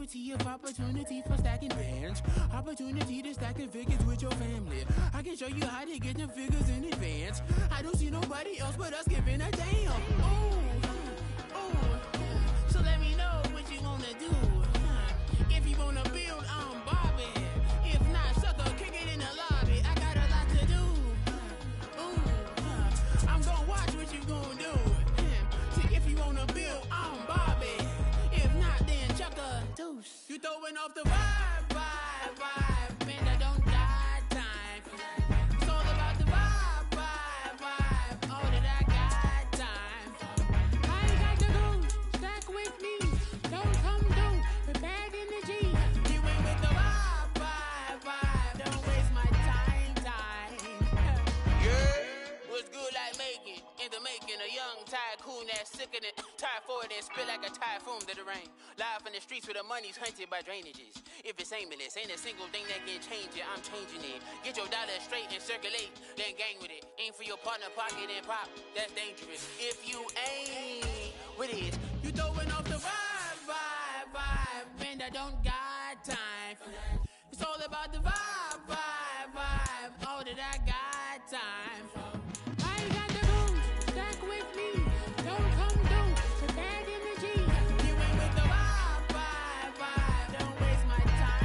plenty of opportunity for stacking bands. Opportunity to stack the figures with your family. I can show you how to get them figures in advance. I don't see nobody else but us giving a damn. So let me know what you wanna do. If you wanna build, I'm Bobby. If not, sucker, kick it in the lobby. I got a lot to do. I'm gonna watch what you gonna do. See, if you wanna build, I'm Bobby. If not, then chuck a deuce. You throwing off the vibe. Man, I don't die time. It's all about the vibe. All that I got time. I ain't got to go. Stack with me. Don't come through with bad energy. You ain't with the vibe. Don't waste my time. Yeah. What's good like making? In the making, a young tycoon that's sickening. Tie forward and spit like a typhoon to the rain. Live in the streets where the money's hunted by drainages. If it's aimless, ain't a single thing that can change it. I'm changing it. Get your dollar straight and circulate, then gang with it. Aim for your partner, pocket and pop. That's dangerous. If you ain't with it, you throwing off the vibe. Man, I don't got time for that. It's all about the vibe. All that I got time for. I ain't got the room. Stack with me. Don't come through with bad energy. You ain't with the vibe. Don't waste my time.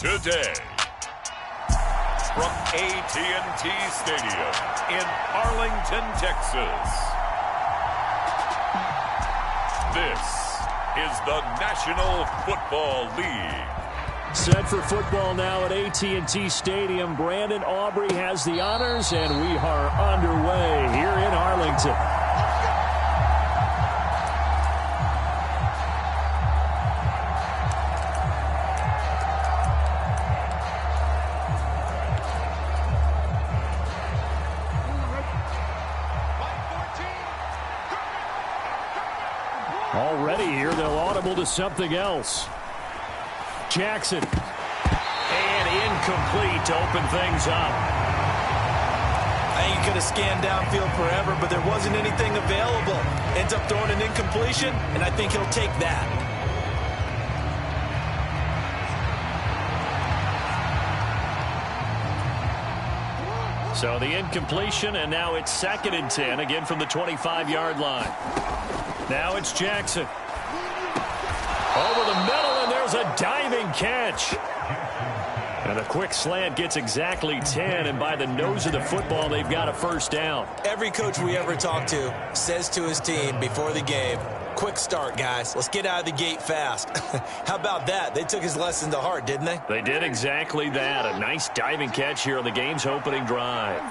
Today, from AT&T Stadium in Arlington, Texas, this is the National Football League. Set for football now at AT&T Stadium. Brandon Aubrey has the honors, and we are underway here in Arlington. Already here, they'll audible to something else. Jackson. And incomplete to open things up. I think he could have scanned downfield forever, but there wasn't anything available. Ends up throwing an incompletion, and I think he'll take that. So the incompletion, and now it's 2nd and 10, again from the 25-yard line. Now it's Jackson. Over the middle, and there's a diving catch. And a quick slant gets exactly 10, and by the nose of the football, they've got a first down. Every coach we ever talk to says to his team before the game, quick start, guys. Let's get out of the gate fast. How about that? They took his lesson to heart, didn't they? They did exactly that. A nice diving catch here on the game's opening drive.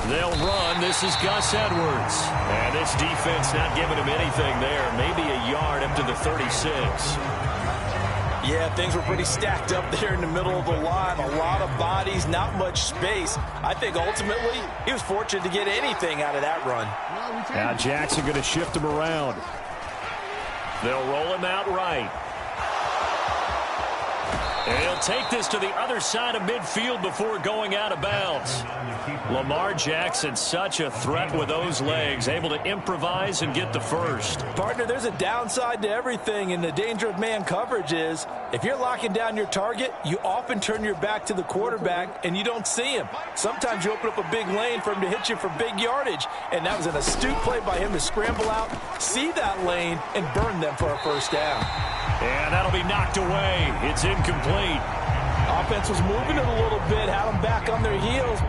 They'll run. This is Gus Edwards. And this defense not giving him anything there. Maybe a yard up to the 36. Yeah, things were pretty stacked up there in the middle of the line. A lot of bodies, not much space. I think ultimately he was fortunate to get anything out of that run. Now Jackson going to shift him around. They'll roll him out right. And he'll take this to the other side of midfield before going out of bounds. Lamar Jackson, such a threat with those legs, able to improvise and get the first. Partner, there's a downside to everything, and the danger of man coverage is if you're locking down your target, you often turn your back to the quarterback and you don't see him. Sometimes you open up a big lane for him to hit you for big yardage, and that was an astute play by him to scramble out, see that lane, and burn them for a first down. And that'll be knocked away. It's incomplete. Offense was moving it a little bit, had them back on their heels.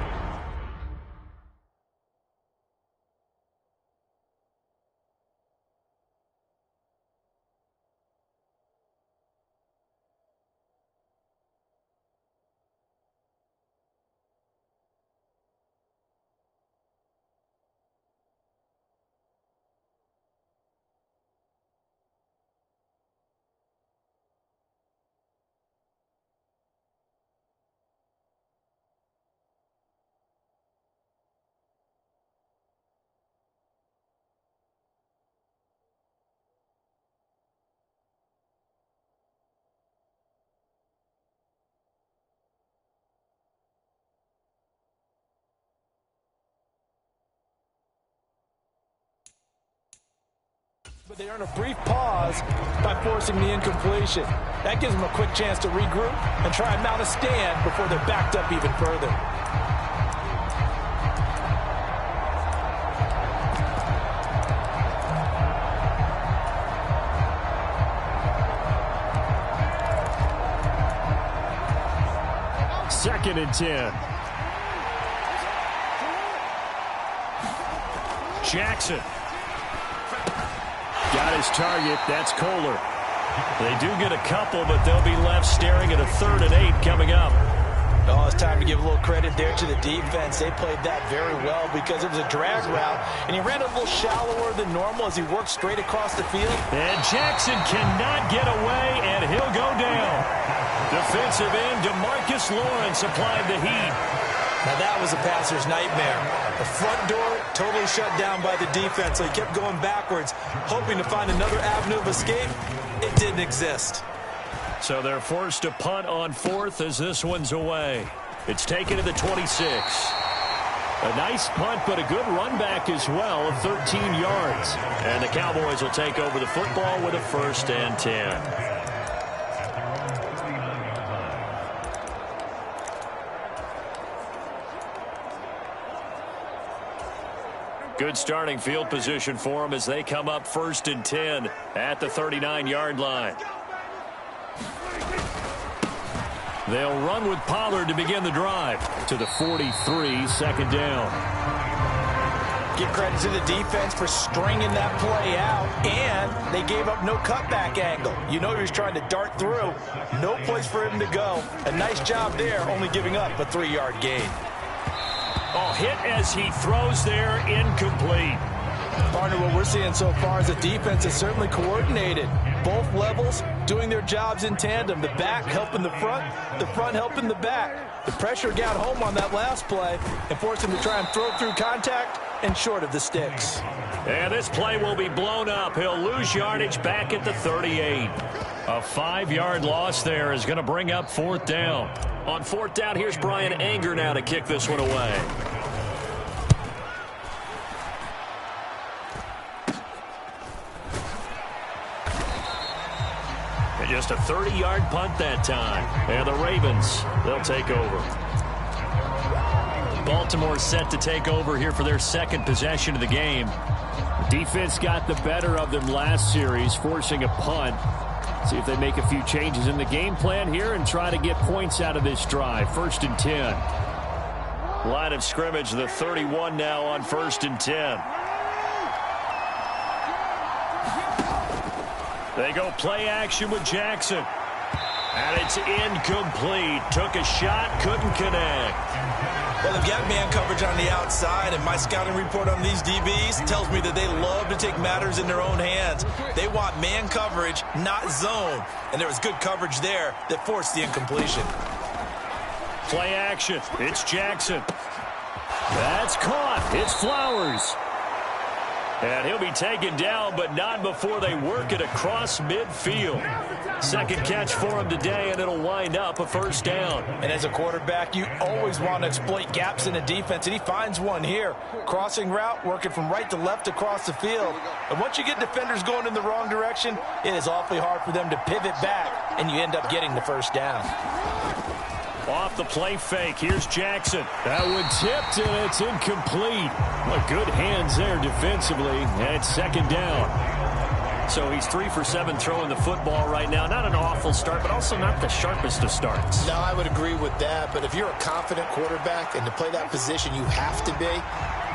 But they earn a brief pause by forcing the incompletion. That gives them a quick chance to regroup and try and mount a stand before they're backed up even further. Second and 10. Jackson. Got his target. That's Kohler. They do get a couple, but they'll be left staring at a 3rd and 8 coming up. Oh, it's time to give a little credit there to the defense. They played that very well because it was a drag route, and he ran a little shallower than normal as he worked straight across the field. And Jackson cannot get away, and he'll go down. Defensive end DeMarcus Lawrence applied the heat. Now that was a passer's nightmare. The front door totally shut down by the defense, so he kept going backwards, hoping to find another avenue of escape. It didn't exist. So they're forced to punt on 4th as this one's away. It's taken to the 26. A nice punt, but a good run back as well of 13 yards. And the Cowboys will take over the football with a 1st and 10. Good starting field position for them as they come up 1st and 10 at the 39-yard line. They'll run with Pollard to begin the drive to the 43, 2nd down. Give credit to the defense for stringing that play out, and they gave up no cutback angle. You know he was trying to dart through. No place for him to go. A nice job there, only giving up a 3-yard gain. Oh, hit as he throws there, incomplete. Partner, what we're seeing so far is the defense is certainly coordinated. Both levels doing their jobs in tandem. The back helping the front helping the back. The pressure got home on that last play and forced him to try and throw through contact and short of the sticks. And this play will be blown up. He'll lose yardage back at the 38. A 5-yard loss there is going to bring up 4th down. On 4th down, here's Brian Anger now to kick this one away. And just a 30-yard punt that time. And the Ravens, they'll take over. Baltimore set to take over here for their 2nd possession of the game. Defense got the better of them last series, forcing a punt. See if they make a few changes in the game plan here and try to get points out of this drive. 1st and 10. Line of scrimmage, the 31 now on 1st and 10. They go play action with Jackson. And it's incomplete. Took a shot, couldn't connect. Well, they've got man coverage on the outside, and my scouting report on these DBs tells me that they love to take matters in their own hands. They want man coverage, not zone. And there was good coverage there that forced the incompletion. Play action. It's Jackson. That's caught. It's Flowers. And he'll be taken down, but not before they work it across midfield. 2nd catch for him today, and it'll wind up a 1st down. And as a quarterback, you always want to exploit gaps in the defense, and he finds one here. Crossing route, working from right to left across the field. And once you get defenders going in the wrong direction, it is awfully hard for them to pivot back, and you end up getting the 1st down. Off the play fake, here's Jackson. That one tipped, and it's incomplete. What good hands there defensively, and it's 2nd down. So he's 3 for 7 throwing the football right now. Not an awful start, but also not the sharpest of starts. No, I would agree with that, but if you're a confident quarterback and to play that position you have to be,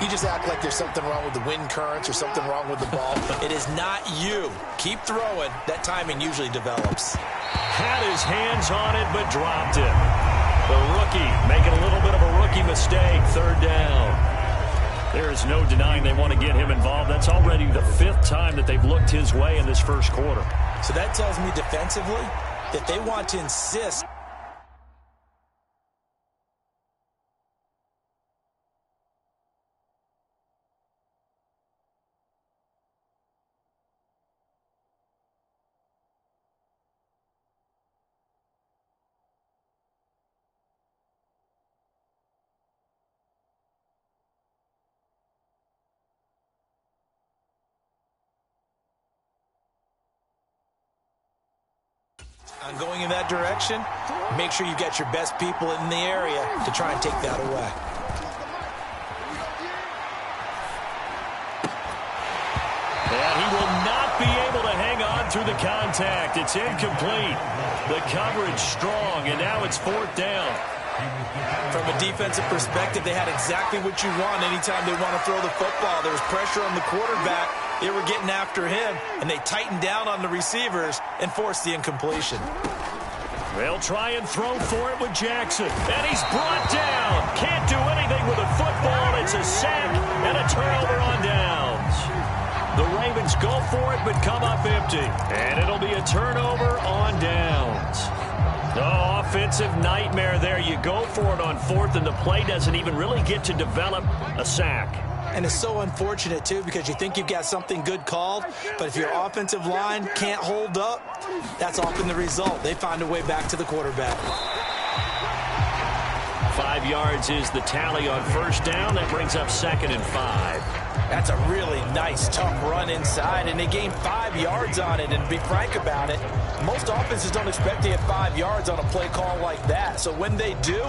you just act like there's something wrong with the wind currents or something wrong with the ball. It is not you. Keep throwing. That timing usually develops. Had his hands on it, but dropped it. The rookie making a little bit of a rookie mistake. 3rd down. There is no denying they want to get him involved. That's already the 5th time that they've looked his way in this 1st quarter. So that tells me defensively that they want to insist On going in that direction, make sure you got your best people in the area to try and take that away. And he will not be able to hang on through the contact. It's incomplete. The coverage strong, and now it's 4th down. From a defensive perspective, they had exactly what you want anytime they want to throw the football. There was pressure on the quarterback. They were getting after him, and they tightened down on the receivers and forced the incompletion. They'll try and throw for it with Jackson. And he's brought down. Can't do anything with a football. It's a sack and a turnover on downs. The Ravens go for it but come up empty. And it'll be a turnover on downs. No offensive nightmare there. You go for it on 4th, and the play doesn't even really get to develop a sack. And it's so unfortunate, too, because you think you've got something good called, but if your offensive line can't hold up, that's often the result. They find a way back to the quarterback. 5 yards is the tally on 1st down. That brings up 2nd and 5. That's a really nice, tough run inside, and they gained 5 yards on it. And to be frank about it, most offenses don't expect to get 5 yards on a play call like that. So when they do,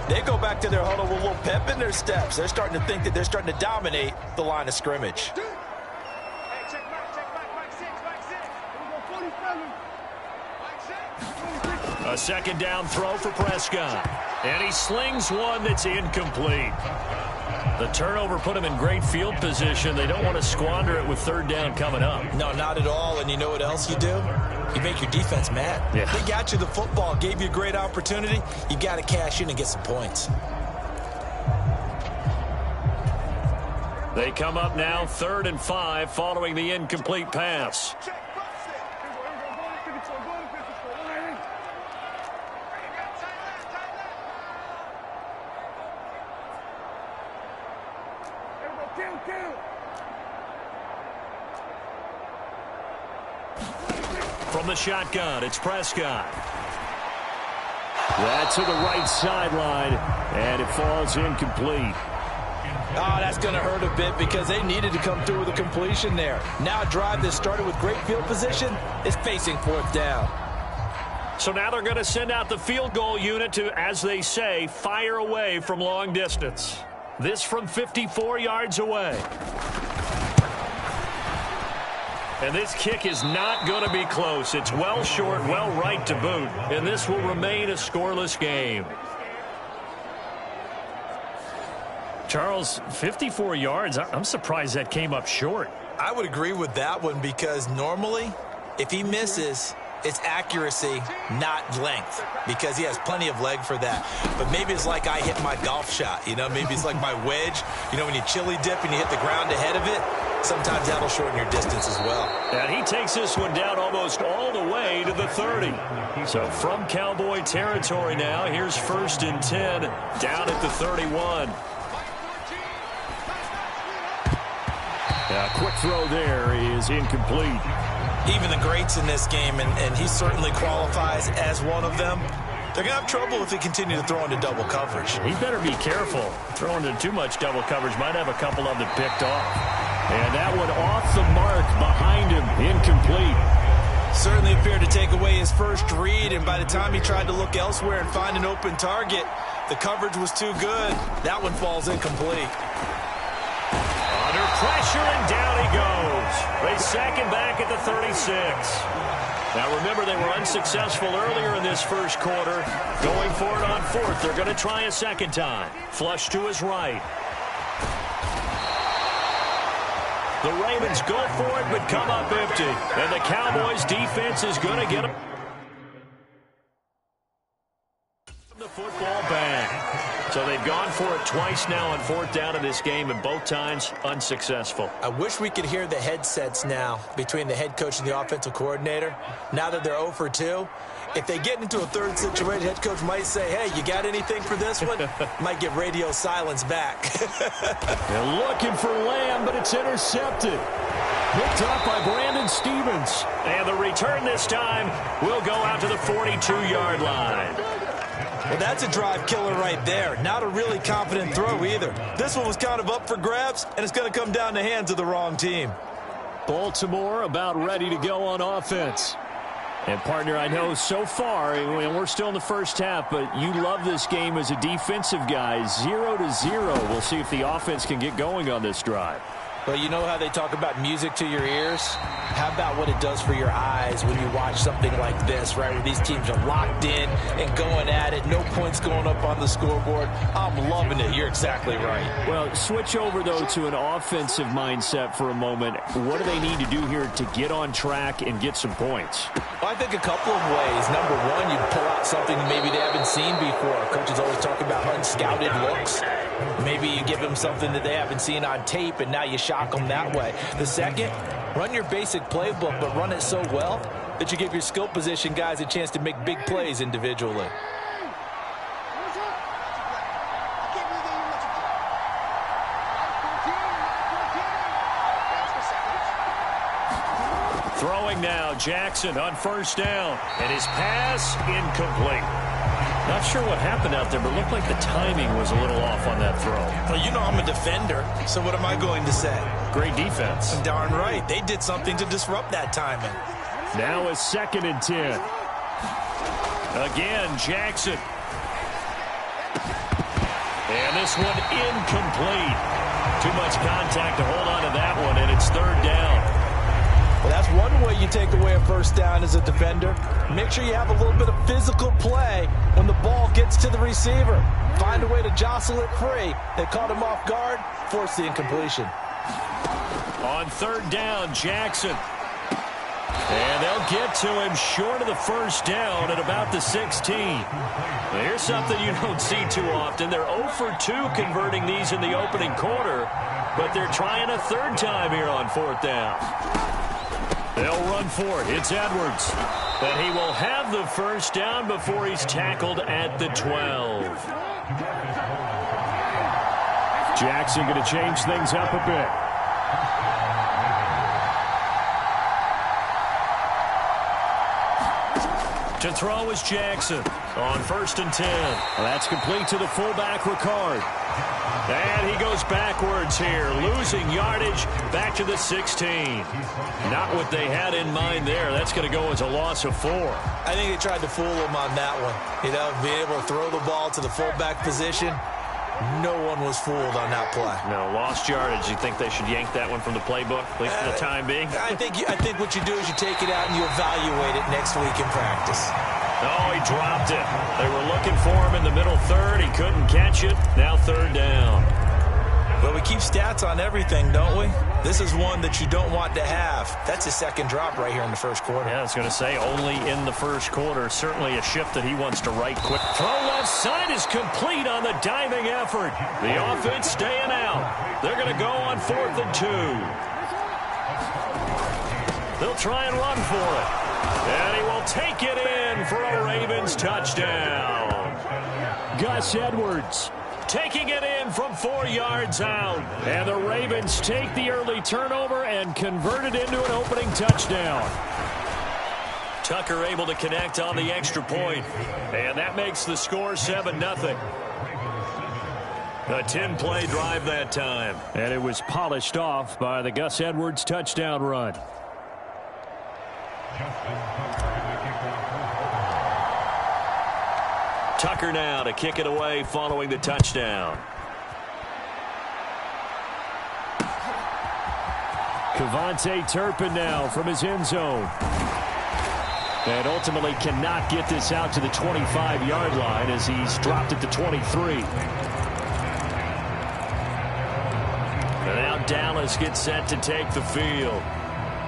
they go back to their huddle with a little pep in their steps. They're starting to think that they're starting to dominate the line of scrimmage. A 2nd down throw for Prescott. And he slings one that's incomplete. The turnover put him in great field position. They don't want to squander it with 3rd down coming up. No, not at all. And you know what else you do? You make your defense mad. Yeah. They got you the football, gave you a great opportunity. You got to cash in and get some points. They come up now 3rd and 5 following the incomplete pass. From the shotgun, it's Prescott. That's to the right sideline, and it falls incomplete. Oh, that's going to hurt a bit because they needed to come through with a completion there. Now a drive that started with great field position is facing 4th down. So now they're going to send out the field goal unit to, as they say, fire away from long distance. This from 54 yards away. And this kick is not going to be close. It's well short, well right to boot. And this will remain a scoreless game. Charles, 54 yards. I'm surprised that came up short. I would agree with that one because normally, if he misses, it's accuracy, not length, because he has plenty of leg for that. But maybe it's like I hit my golf shot, you know, maybe it's like my wedge. You know, when you chili dip and you hit the ground ahead of it, sometimes that'll shorten your distance as well. And he takes this one down almost all the way to the 30. So from Cowboy territory now, here's 1st and 10 down at the 31. A quick throw there is incomplete. Even the greats in this game, and he certainly qualifies as one of them, they're going to have trouble if they continue to throw into double coverage. He better be careful. Throwing into too much double coverage might have a couple of them picked off. And that one off the mark behind him, incomplete. Certainly appeared to take away his first read, and by the time he tried to look elsewhere and find an open target, the coverage was too good. That one falls incomplete. Under pressure, and down he goes. They sack him back at the 36. Now remember, they were unsuccessful earlier in this first quarter. Going for it on 4th. They're going to try a 2nd time. Flush to his right. The Ravens go for it, but come up empty. And the Cowboys defense is going to get them the football back. So they've gone for it twice now on 4th down in this game, and both times unsuccessful. I wish we could hear the headsets now between the head coach and the offensive coordinator. Now that they're 0 for 2, if they get into a third situation, head coach might say, hey, you got anything for this one? Might get radio silence back. They're looking for Lamb, but it's intercepted. Picked up by Brandon Stevens. And the return this time will go out to the 42-yard line. Well, that's a drive killer right there. Not a really confident throw either. This one was kind of up for grabs, and it's going to come down the hands of the wrong team. Baltimore about ready to go on offense. And, partner, I know so far, and we're still in the first half, but you love this game as a defensive guy. 0-0. We'll see if the offense can get going on this drive. Well, you know how they talk about music to your ears? How about what it does for your eyes when you watch something like this, right, where these teams are locked in and going at it, no points going up on the scoreboard? I'm loving it. You're exactly right. Well, switch over, though, to an offensive mindset for a moment. What do they need to do here to get on track and get some points? Well, I think a couple of ways. Number one, you pull out something maybe they haven't seen before. Coaches always talk about unscouted looks. Maybe you give them something that they haven't seen on tape, and now you shock them that way. The second, run your basic playbook, but run it so well that you give your skill position guys a chance to make big plays individually. Throwing now, Jackson on first down, and his pass incomplete. Not sure what happened out there, but it looked like the timing was a little off on that throw. Well, you know I'm a defender, so what am I going to say? Great defense. Darn right. They did something to disrupt that timing. Now a 2nd and 10. Again, Jackson. And this one incomplete. Too much contact to hold on to that one, and it's 3rd down. Well, that's one way you take away a first down as a defender. Make sure you have a little bit of physical play when the ball gets to the receiver. Find a way to jostle it free. They caught him off guard, forced the incompletion. On 3rd down, Jackson. And they'll get to him short of the first down at about the 16. Well, here's something you don't see too often. They're 0 for 2 converting these in the opening quarter, but they're trying a 3rd time here on 4th down. They'll run for it. It's Edwards. And he will have the first down before he's tackled at the 12. Jackson going to change things up a bit. To throw is Jackson on 1st and 10. Well, that's complete to the fullback, Ricard. And he goes backwards here, losing yardage back to the 16. Not what they had in mind there. That's going to go as a loss of 4. I think they tried to fool him on that one. You know, being able to throw the ball to the fullback position. No one was fooled on that play. No, lost yardage. You think they should yank that one from the playbook, at least for the time being? I think what you do is you take it out and you evaluate it next week in practice. Oh, he dropped it. They were looking for him in the middle 3rd. He couldn't catch it. Now 3rd down. But we keep stats on everything, don't we? This is one that you don't want to have. That's his 2nd drop right here in the 1st quarter. Yeah, I was going to say, only in the 1st quarter. Certainly a shift that he wants to right quick. Throw left side is complete on the diving effort. The offense staying out. They're going to go on 4th and 2. They'll try and run for it. And he will take it in for a Ravens touchdown. Gus Edwards taking it in from 4 yards out. And the Ravens take the early turnover and convert it into an opening touchdown. Tucker able to connect on the extra point. And that makes the score 7-0. A 10-play drive that time. And it was polished off by the Gus Edwards touchdown run. Tucker now to kick it away following the touchdown. Kevontae Turpin now from his end zone. And ultimately cannot get this out to the 25-yard line as he's dropped at the 23. And now Dallas gets set to take the field.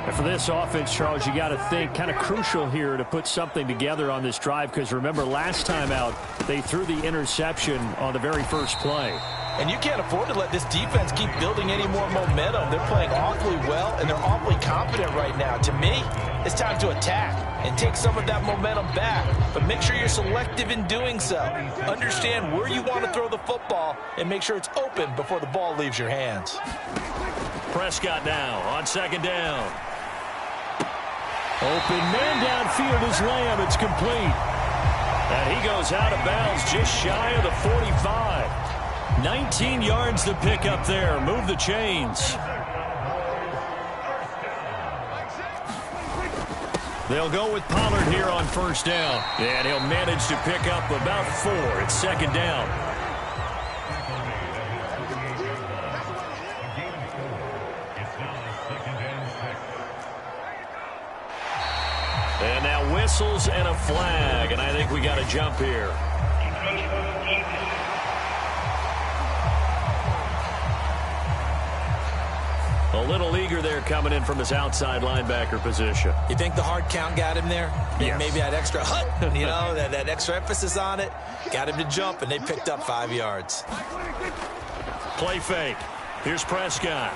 And for this offense, Charles, you got to think kind of crucial here to put something together on this drive, because remember last time out they threw the interception on the very first play. And you can't afford to let this defense keep building any more momentum. They're playing awfully well, and they're awfully confident right now. To me, it's time to attack and take some of that momentum back. But make sure you're selective in doing so. Understand where you want to throw the football and make sure it's open before the ball leaves your hands. Prescott now on 2nd down. Open man downfield is Lamb. It's complete. And he goes out of bounds just shy of the 45. 19 yards to pick up there. Move the chains. They'll go with Pollard here on first down. And he'll manage to pick up about 4. It's second down. And now whistles and a flag, and I think we got a jump here. A little eager there coming in from his outside linebacker position. You think the hard count got him there? Yes. Maybe that extra that extra emphasis on it got him to jump, and they picked up 5 yards. Play fake. Here's Prescott.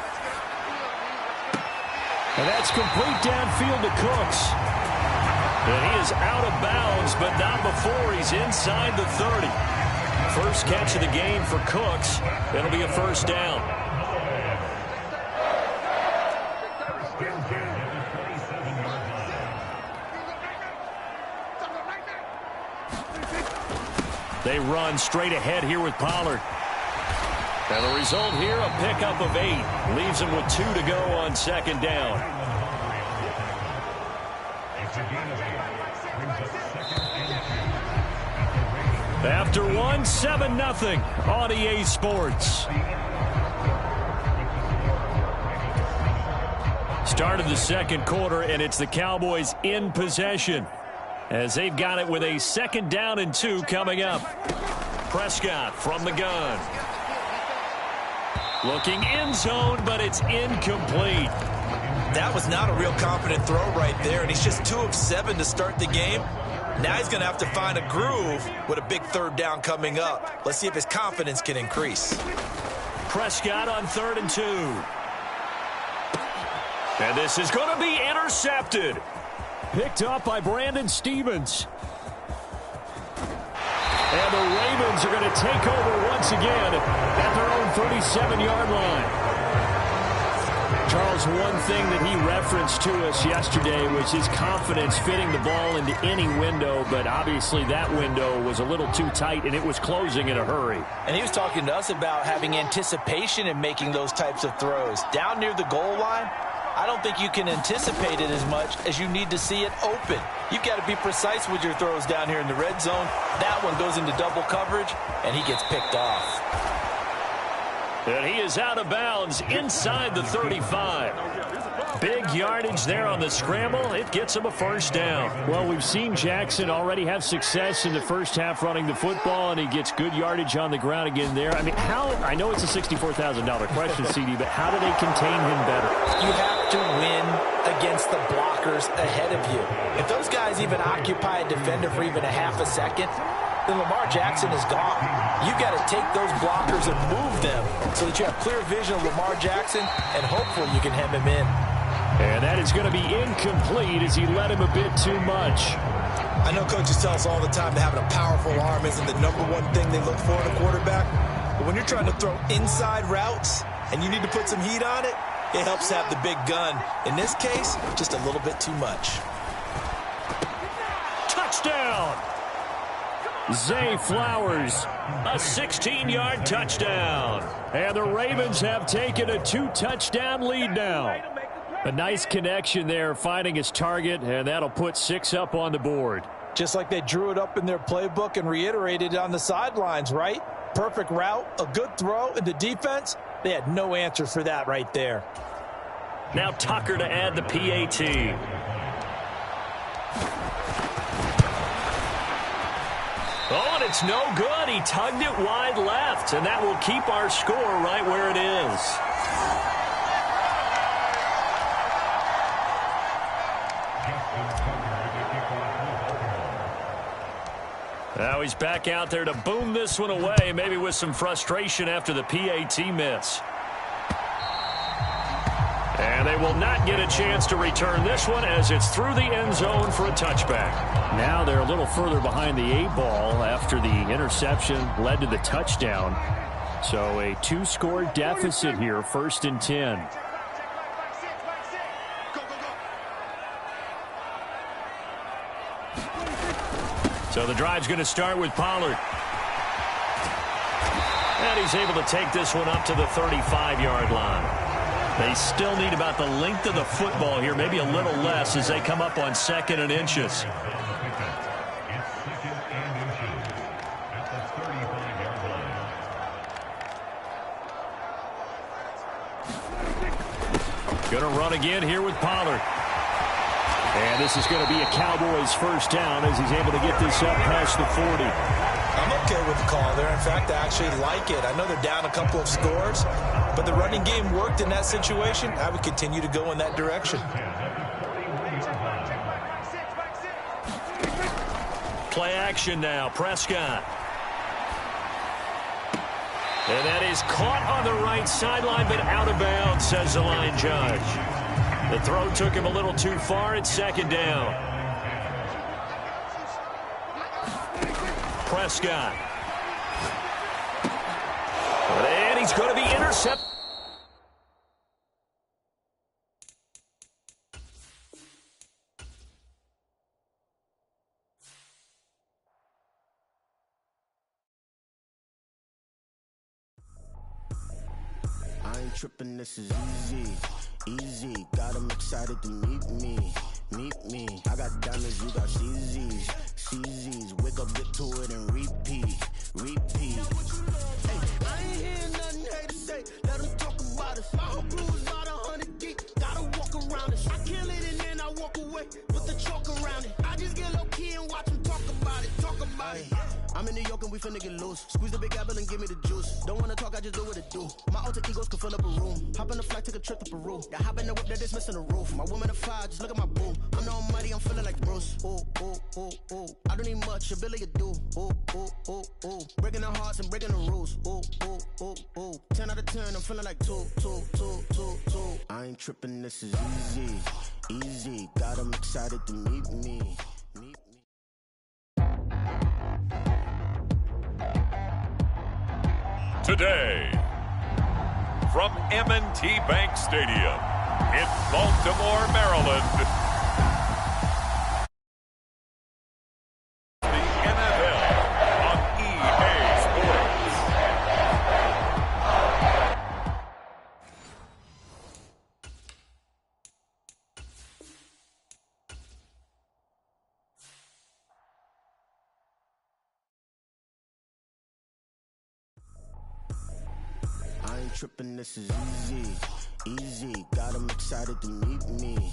And that's complete downfield to Cooks. And he is out of bounds, but not before he's inside the 30. First catch of the game for Cooks. That'll be a first down. They run straight ahead here with Pollard. And the result here, a pickup of 8. Leaves them with 2 to go on second down. After 1, 7-0 on EA Sports. Started the second quarter, and it's the Cowboys in possession as they've got it with a 2nd down and 2 coming up. Prescott from the gun. Looking end zone, but it's incomplete. That was not a real confident throw right there, and he's just 2 of 7 to start the game. Now he's going to have to find a groove with a big 3rd down coming up. Let's see if his confidence can increase. Prescott on 3rd and 2. And this is going to be intercepted. Picked up by Brandon Stevens. And the Ravens are going to take over once again at their own 37-yard line. Charles, one thing that he referenced to us yesterday was his confidence fitting the ball into any window, but obviously that window was a little too tight, and it was closing in a hurry. And he was talking to us about having anticipation in making those types of throws. Down near the goal line, I don't think you can anticipate it as much as you need to see it open. You've got to be precise with your throws down here in the red zone. That one goes into double coverage, and he gets picked off. And he is out of bounds inside the 35. Big yardage there on the scramble. It gets him a first down. Well, we've seen Jackson already have success in the first half running the football, and he gets good yardage on the ground again there. I mean, I know it's a $64,000 question, CD, but how do they contain him better? You have to win against the blockers ahead of you. If those guys even occupy a defender for even a half a second, then Lamar Jackson is gone. You've got to take those blockers and move them so that you have clear vision of Lamar Jackson, and hopefully you can hem him in. And that is going to be incomplete as he led him a bit too much. I know coaches tell us all the time that having a powerful arm isn't the #1 thing they look for in a quarterback. But when you're trying to throw inside routes and you need to put some heat on it, it helps have the big gun. In this case, just a little bit too much. Touchdown! Zay Flowers, a 16-yard touchdown. And the Ravens have taken a 2-touchdown lead now. A nice connection there, finding his target, and that'll put 6 up on the board. Just like they drew it up in their playbook and reiterated it on the sidelines, right? Perfect route, a good throw, and the defense, they had no answer for that right there. Now Tucker to add the PAT. Oh, and it's no good. He tugged it wide left, and that will keep our score right where it is. Now he's back out there to boom this one away, maybe with some frustration after the PAT miss. And they will not get a chance to return this one as it's through the end zone for a touchback. Now they're a little further behind the 8-ball after the interception led to the touchdown. So a 2-score deficit here, 1st and 10. So the drive's going to start with Pollard. And he's able to take this one up to the 35-yard line. They still need about the length of the football here, maybe a little less as they come up on 2nd and inches. Going to run again here with Pollard. And this is going to be a Cowboys first down as he's able to get this up past the 40. I'm okay with the call there. In fact, I actually like it. I know they're down a couple of scores, but the running game worked in that situation. I would continue to go in that direction. Play action now. Prescott. And that is caught on the right sideline, but out of bounds, says the line judge. The throw took him a little too far. It's 2nd down. Prescott. And he's going to be intercepted. I ain't tripping, this is easy, got them excited to meet me, I got diamonds, you got CZs, wake up, get to it and repeat. Hey, I ain't hearing nothing hate to say, let them talk about us, my whole crew is about 100 deep, gotta walk around us, I kill it and then I walk away with the chalk around it, I just get low key and watch them talk about it. I'm in New York and we finna get loose. Squeeze the big apple and give me the juice. Don't wanna talk, I just do what it do. My alter egos can fill up a room. Hop on the flight, take a trip to Peru. That hop in the whip that is missing the roof. My woman a fire, just look at my boo. I'm no money, I'm feeling like Bruce. Ooh. I don't need much, ability to do. Ooh. Breaking the hearts and breaking the rules. Ooh. 10 out of 10, I'm feeling like 2. I ain't tripping, this is easy. Got them excited to meet me. Today, from M&T Bank Stadium in Baltimore, Maryland, the NFL on EA Sports. I ain't tripping, this is easy, got them excited to meet me.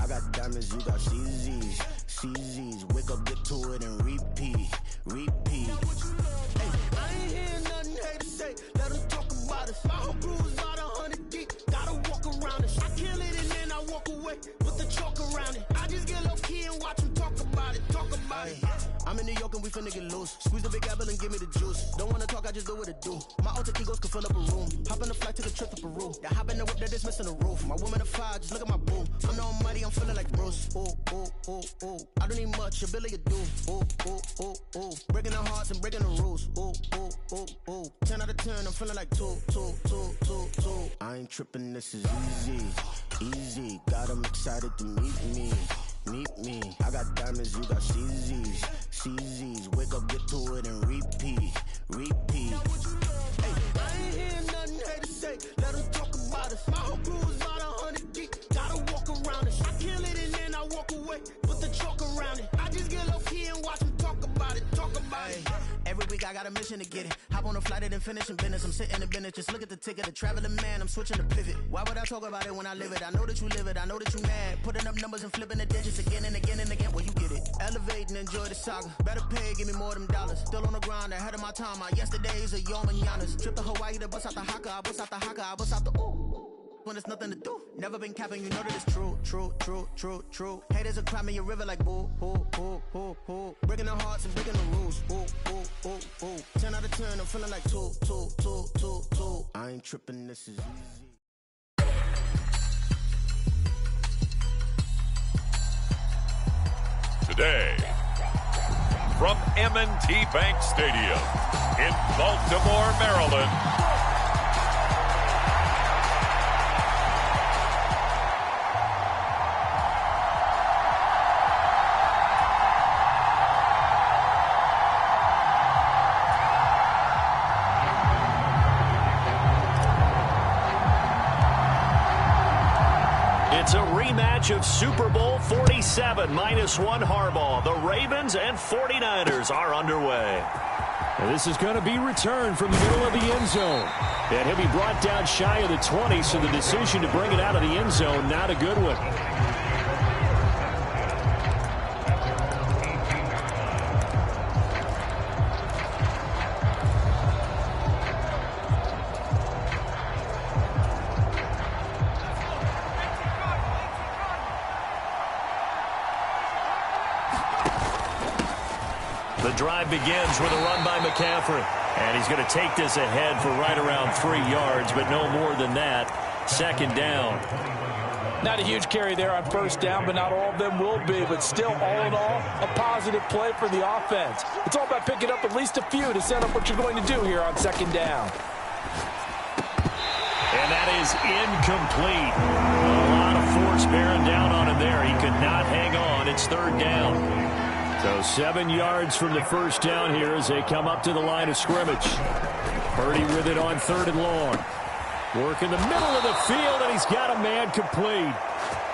I got diamonds, you got CZs, wake up, get to it and repeat. Hey, I ain't hearing nothing hate to say, let them talk about us, my whole crew is about 100 deep, gotta walk around us, I kill it and then I walk away with the chalk around it, I just get low key and watch them talk about it. I'm in New York and we finna get loose. Squeeze the big apple and give me the juice. Don't wanna talk, I just do what it do. My alter egos can fill up a room. Hop on the flight, take a trip to Peru. That hop in the whip that is missing the roof. My woman a fire, just look at my boo. I'm no money, I'm feeling like Bruce. Ooh. I don't need much, ability to do. Ooh. Breaking the hearts and breaking the rules. Ooh. 10 out of 10, I'm feeling like 2. I ain't tripping, this is easy. Got them excited to meet me. I got diamonds, you got CZs, wake up, get to it and repeat. Hey, I ain't hearing nothing hate to say, let them talk about us. My whole crew is about 100 deep, gotta walk around us. I kill it and then I walk away with the chalk around it. I just get low key and watch them talk about it. Every week I got a mission to get it. Hop on a flight and finish in business. I'm sitting in business, just look at the ticket. A traveling man, I'm switching to pivot. Why would I talk about it when I live it? I know that you live it, I know that you mad. Putting up numbers and flipping the digits again and again and again. Well, you get it. Elevate and enjoy the saga. Better pay, give me more than dollars. Still on the grind, ahead of my time. My yesterdays are your mananas. Trip to Hawaii to bust out the haka. I bust out the haka, I bust out the ooh. When there's nothing to do. Never been capping, you know that it's true. Haters are climbing your river like boo. Breaking the hearts and breaking the rules. Ooh. 10 out of 10, I'm feeling like 2. I ain't tripping, this is easy. Today, from M&T Bank Stadium in Baltimore, Maryland, rematch of Super Bowl 47, -1 Harbaugh. The Ravens and 49ers are underway. And this is going to be returned from the middle of the end zone. And he'll be brought down shy of the 20, so the decision to bring it out of the end zone, not a good one. The drive begins with a run by McCaffrey. And he's going to take this ahead for right around 3 yards, but no more than that. Second down. Not a huge carry there on first down, but not all of them will be. But still, all in all, a positive play for the offense. It's all about picking up at least a few to set up what you're going to do here on second down. And that is incomplete. A lot of force bearing down on him there. He could not hang on. It's third down. So 7 yards from the first down here as they come up to the line of scrimmage. Purdy with it on 3rd and long. Work in the middle of the field, and he's got a man complete.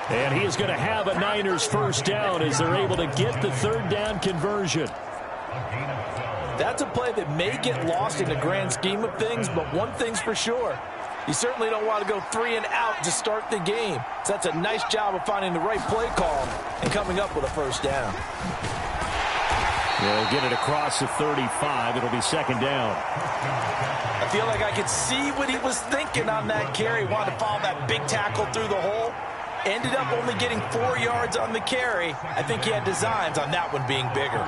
And he is going to have a Niners first down as they're able to get the third down conversion. That's a play that may get lost in the grand scheme of things, but one thing's for sure. You certainly don't want to go 3 and out to start the game. So that's a nice job of finding the right play call and coming up with a first down. They'll get it across the 35. It'll be second down. I feel like I could see what he was thinking on that carry. Wanted to follow that big tackle through the hole. Ended up only getting 4 yards on the carry. I think he had designs on that one being bigger.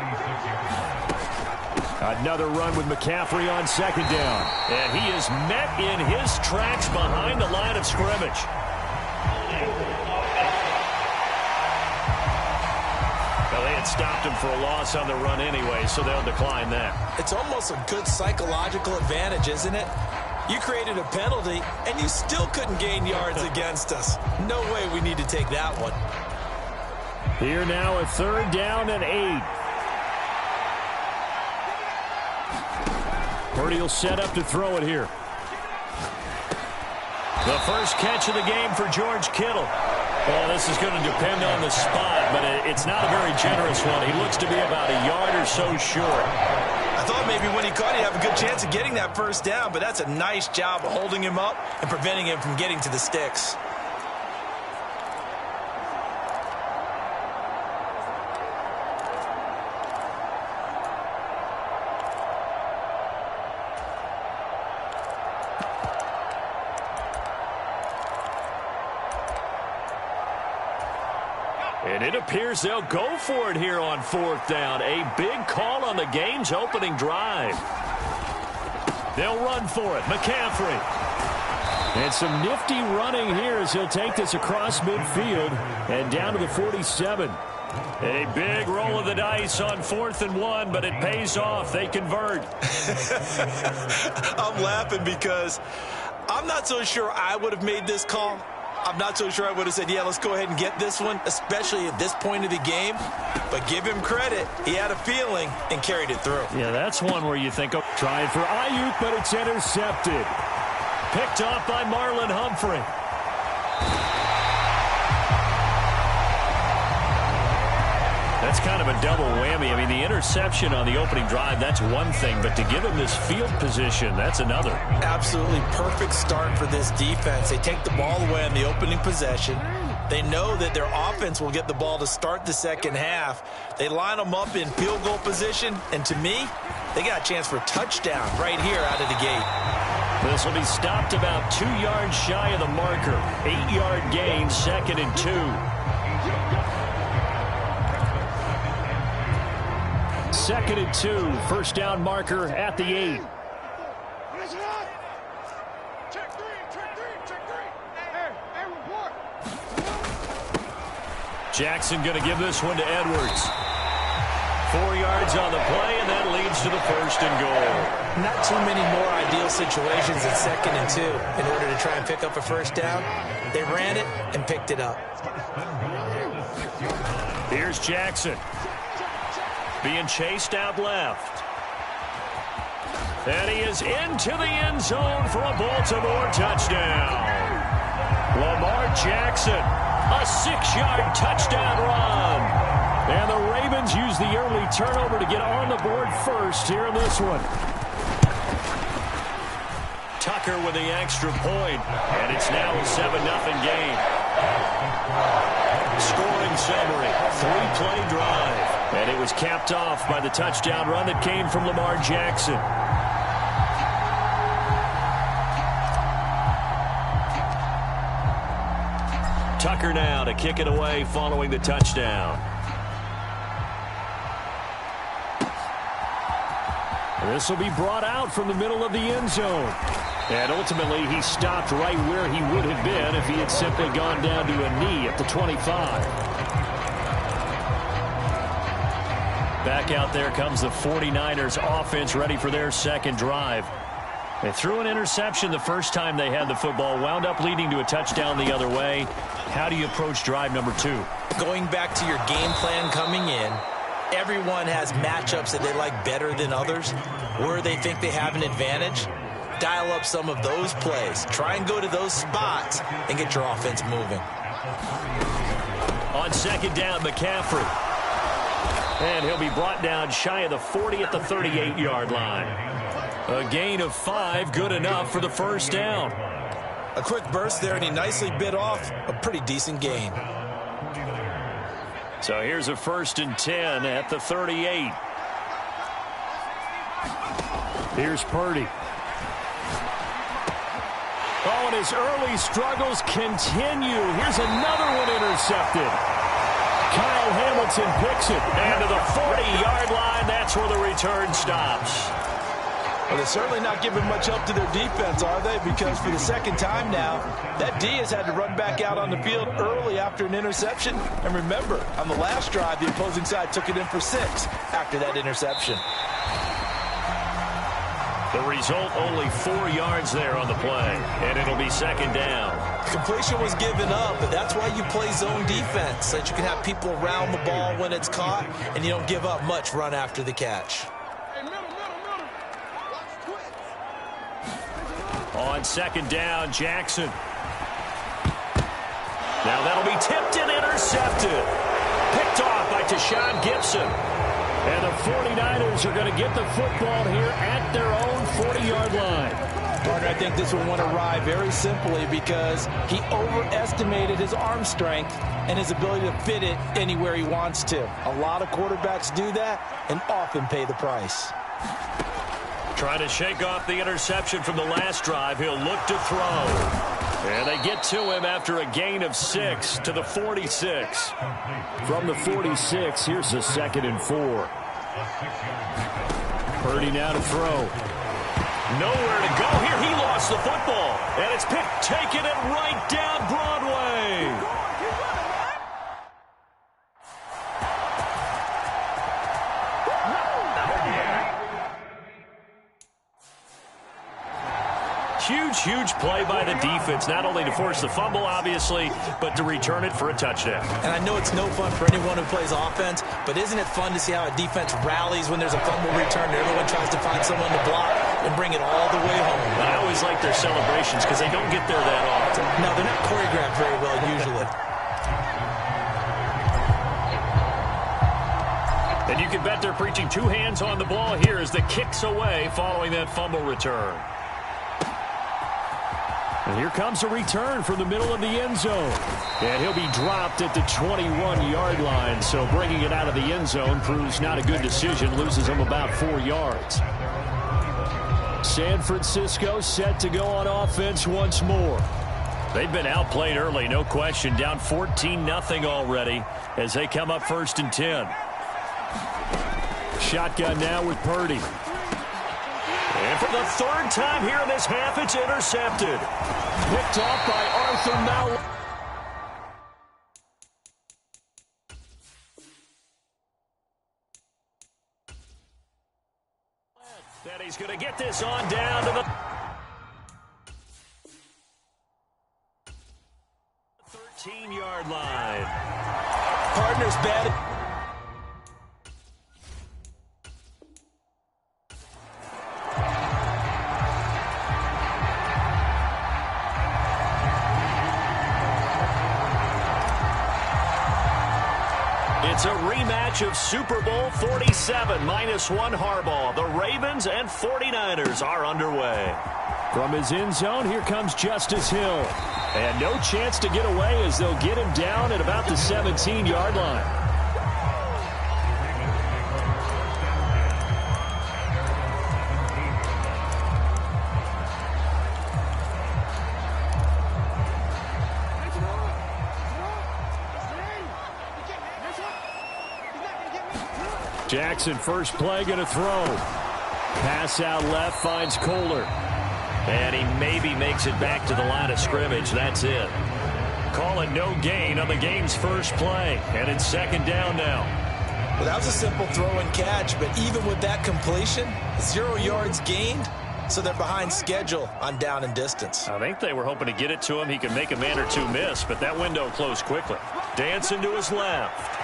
Another run with McCaffrey on second down. And he is met in his tracks behind the line of scrimmage. Well, they had stopped him for a loss on the run anyway, so they'll decline that. It's almost a good psychological advantage, isn't it? You created a penalty, and you still couldn't gain yards against us. No way we need to take that one. Here now, a 3rd down and 8. Purdy will set up to throw it here. The first catch of the game for George Kittle. Well, this is going to depend on the spot, but it's not a very generous one. He looks to be about a yard or so short. I thought maybe when he caught it, he'd have a good chance of getting that first down, but that's a nice job of holding him up and preventing him from getting to the sticks. And it appears they'll go for it here on 4th down. A big call on the game's opening drive. They'll run for it. McCaffrey. And some nifty running here as he'll take this across midfield and down to the 47. A big roll of the dice on 4th and 1, but it pays off. They convert. I'm laughing because I'm not so sure I would have made this call. I'm not so sure I would have said, yeah, let's go ahead and get this one, especially at this point of the game. But give him credit. He had a feeling and carried it through. Yeah, that's one where you think, oh, trying for Ayuk, but it's intercepted. Picked off by Marlon Humphrey. That's kind of a double whammy. I mean, the interception on the opening drive, that's one thing. But to give him this field position, that's another. Absolutely perfect start for this defense. They take the ball away on the opening possession. They know that their offense will get the ball to start the second half. They line them up in field goal position. And to me, they got a chance for a touchdown right here out of the gate. This will be stopped about 2 yards shy of the marker. 8-yard gain, 2nd and 2. 2nd and 2, first down marker at the 8. Jackson going to give this one to Edwards. 4 yards on the play, and that leads to the 1st and goal. Not too many more ideal situations at 2nd and 2 in order to try and pick up a first down. They ran it and picked it up. Here's Jackson. Being chased out left. And he is into the end zone for a Baltimore touchdown. Lamar Jackson A 6-yard touchdown run. And the Ravens use the early turnover to get on the board first here in this one. Tucker with the extra point, and it's now a 7-0 game. Scoring summary, 3-play drive. And it was capped off by the touchdown run that came from Lamar Jackson. Tucker now to kick it away following the touchdown. This will be brought out from the middle of the end zone. And ultimately, he stopped right where he would have been if he had simply gone down to a knee at the 25. Back out there comes the 49ers offense ready for their second drive. They threw an interception the first time they had the football, wound up leading to a touchdown the other way. How do you approach drive number 2? Going back to your game plan coming in, everyone has matchups that they like better than others, where they think they have an advantage. Dial up some of those plays. Try and go to those spots and get your offense moving. On second down, McCaffrey. And he'll be brought down shy of the 40 at the 38-yard line. A gain of 5, good enough for the first down. A quick burst there, and he nicely bit off a pretty decent gain. So here's a 1st and 10 at the 38. Here's Purdy. Oh, and his early struggles continue. Here's another one intercepted. Kyle Hamilton picks it. And to the 40-yard line, that's where the return stops. Well, they're certainly not giving much help to their defense, are they? Because for the second time now, that D has had to run back out on the field early after an interception. And remember, on the last drive, the opposing side took it in for 6 after that interception. The result, only 4 yards there on the play, and it'll be second down. Completion was given up, but that's why you play zone defense, so that you can have people around the ball when it's caught, and you don't give up much run after the catch. On second down, Jackson. Now that'll be tipped and intercepted. Picked off by Tashawn Gibson. And the 49ers are going to get the football here at their own 40-yard line. Partner, I think this one went awry very simply because he overestimated his arm strength and his ability to fit it anywhere he wants to. A lot of quarterbacks do that and often pay the price. Trying to shake off the interception from the last drive. He'll look to throw. And they get to him after a gain of 6 to the 46. From the 46, here's a 2nd and 4. Purdy now to throw. Nowhere to go here. He lost the football. And it's picked, taking it right down Broadway. Huge play by the defense, not only to force the fumble, obviously, but to return it for a touchdown. And I know it's no fun for anyone who plays offense, but isn't it fun to see how a defense rallies when there's a fumble return and everyone tries to find someone to block and bring it all the way home? I always like their celebrations because they don't get there that often. No, they're not choreographed very well usually. And you can bet they're preaching 2 hands on the ball here as the kick's away following that fumble return. And here comes a return from the middle of the end zone. And he'll be dropped at the 21-yard line. So bringing it out of the end zone proves not a good decision. Loses him about 4 yards. San Francisco set to go on offense once more. They've been outplayed early, no question. Down 14-0 already as they come up 1st and 10. Shotgun now with Purdy. And for the 3rd time here in this half, it's intercepted. Picked off by Arthur Mallett. That he's going to get this on down to the 13-yard line. Partners batted. It's a rematch of Super Bowl 47, -1 Harbaugh. The Ravens and 49ers are underway. From his end zone, here comes Justice Hill. And no chance to get away as they'll get him down at about the 17-yard line. Jackson, first play, going to throw. Pass out left, finds Kohler. And he maybe makes it back to the line of scrimmage. That's it. Call it no gain on the game's first play. And it's second down now. Well, that was a simple throw and catch, but even with that completion, 0 yards gained, so they're behind schedule on down and distance. I think they were hoping to get it to him. He could make a man or two miss, but that window closed quickly. Dancing to his left.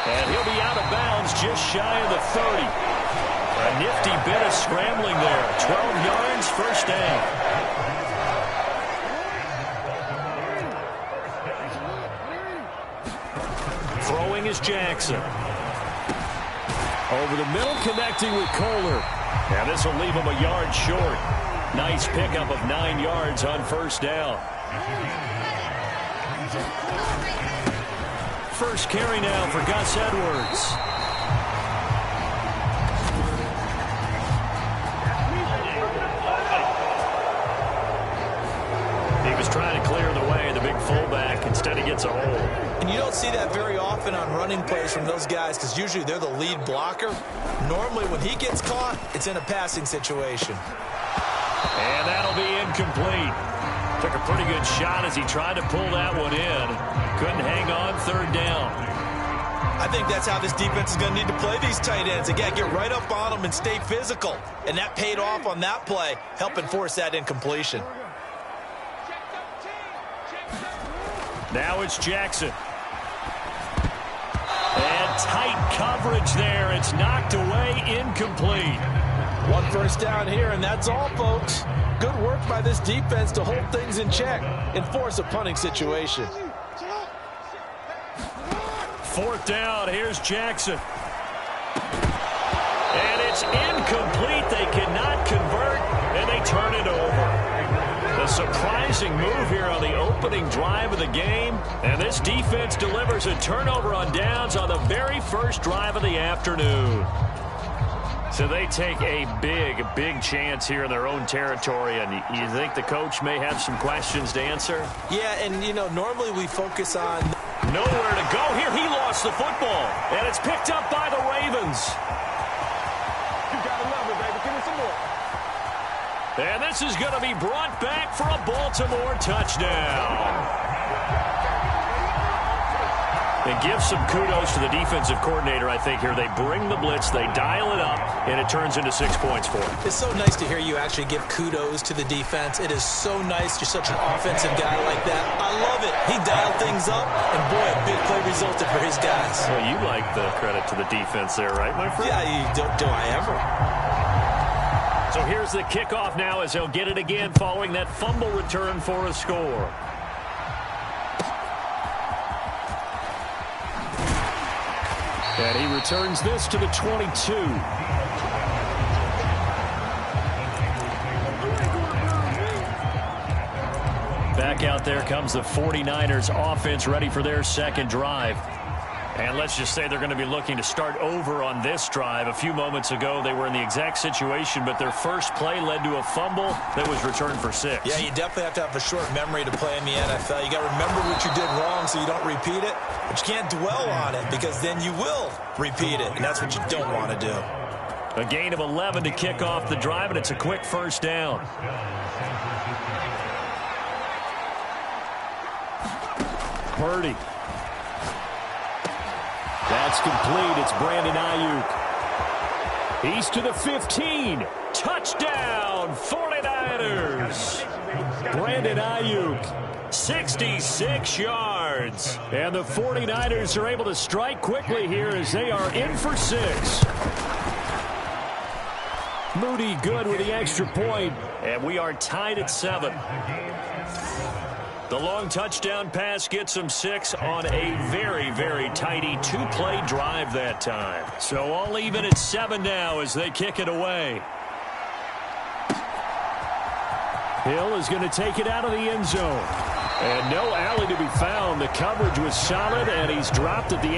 And he'll be out of bounds just shy of the 30. A nifty bit of scrambling there. 12 yards, first down. Throwing is Jackson. Over the middle, connecting with Kohler. And this will leave him a yard short. Nice pickup of 9 yards on first down. First carry now for Gus Edwards. He was trying to clear the way, the big fullback. Instead, he gets a hole. And you don't see that very often on running plays from those guys because usually they're the lead blocker. Normally, when he gets caught, it's in a passing situation. And that'll be incomplete. Took a pretty good shot as he tried to pull that one in. Couldn't hang on, third down. I think that's how this defense is going to need to play these tight ends. Again, get right up on them and stay physical. And that paid off on that play, helping force that incompletion. Now it's Jackson. And tight coverage there. It's knocked away, incomplete. 1 first down here, and that's all, folks. Good work by this defense to hold things in check and force a punting situation. Fourth down, here's Jackson. And it's incomplete. They cannot convert, and they turn it over. A surprising move here on the opening drive of the game. And this defense delivers a turnover on downs on the very first drive of the afternoon. So they take a big chance here in their own territory. And you think the coach may have some questions to answer? Yeah, and, you know, normally we focus on... Nowhere to go here. He lost the football. And it's picked up by the Ravens. You gotta love it, baby. Give me some more. And this is going to be brought back for a Baltimore touchdown. And give some kudos to the defensive coordinator, I think, here. They bring the blitz, they dial it up, and it turns into 6 points for them. It's so nice to hear you actually give kudos to the defense. It is so nice. You're such an offensive guy like that. I love it. He dialed things up, and boy, a big play resulted for his guys. Well, you like the credit to the defense there, right, my friend? Yeah, do I ever? So here's the kickoff now as he'll get it again following that fumble return for a score. And he returns this to the 22. Back out there comes the 49ers offense ready for their second drive. And let's just say they're going to be looking to start over on this drive. A few moments ago, they were in the exact situation, but their first play led to a fumble that was returned for 6. Yeah, you definitely have to have a short memory to play in the NFL. You got to remember what you did wrong so you don't repeat it, but you can't dwell on it because then you will repeat it, and that's what you don't want to do. A gain of 11 to kick off the drive, and it's a quick first down. Purdy. That's complete. It's Brandon Ayuk. He's to the 15. Touchdown, 49ers. Brandon Ayuk. 66 yards. And the 49ers are able to strike quickly here as they are in for 6. Moody good with the extra point. And we are tied at 7. The long touchdown pass gets him 6 on a very, very tidy 2-play drive that time. So all even at 7 now as they kick it away. Hill is going to take it out of the end zone. And no alley to be found. The coverage was solid, and he's dropped at the 18.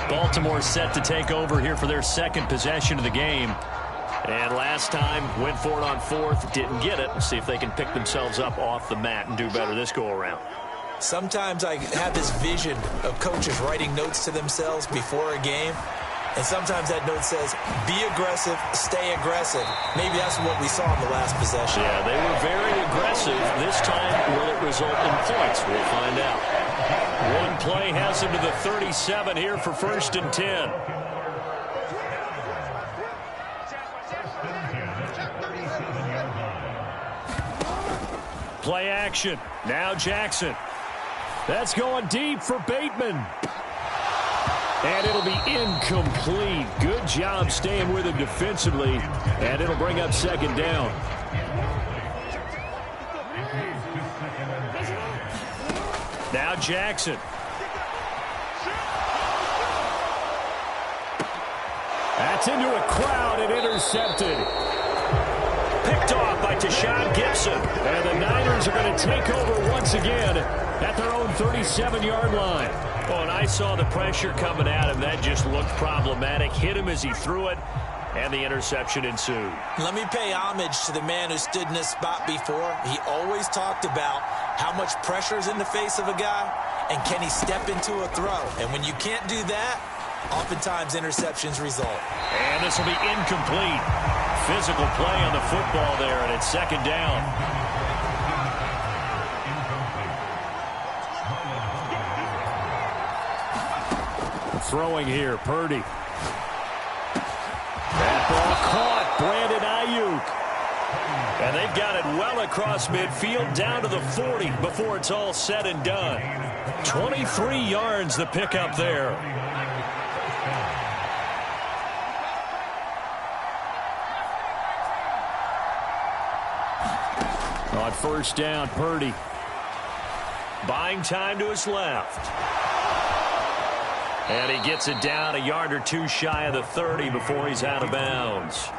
Baltimore set to take over here for their second possession of the game. And last time, went for it on 4th, didn't get it. See if they can pick themselves up off the mat and do better this go-around. Sometimes I have this vision of coaches writing notes to themselves before a game. And sometimes that note says, be aggressive, stay aggressive. Maybe that's what we saw in the last possession. Yeah, they were very aggressive. This time, will it result in points? We'll find out. One play has him to the 37 here for 1st and 10. Play action. Now Jackson. That's going deep for Bateman. And it'll be incomplete. Good job staying with him defensively. And it'll bring up 2nd down. Now Jackson. That's into a crowd and intercepted. Picked off by Tashawn Gibson. And the Niners are going to take over once again at their own 37-yard line. Oh, and I saw the pressure coming at him. That just looked problematic. Hit him as he threw it, and the interception ensued. Let me pay homage to the man who stood in this spot before. He always talked about how much pressure is in the face of a guy, and can he step into a throw. And when you can't do that, oftentimes interceptions result. And this will be incomplete. Physical play on the football there, and it's 2nd down. Throwing here, Purdy. That ball caught, Brandon Ayuk. And they've got it well across midfield down to the 40 before it's all said and done. 23 yards the pickup there. On 1st down, Purdy. Buying time to his left. And he gets it down a yard or 2 shy of the 30 before he's out of bounds.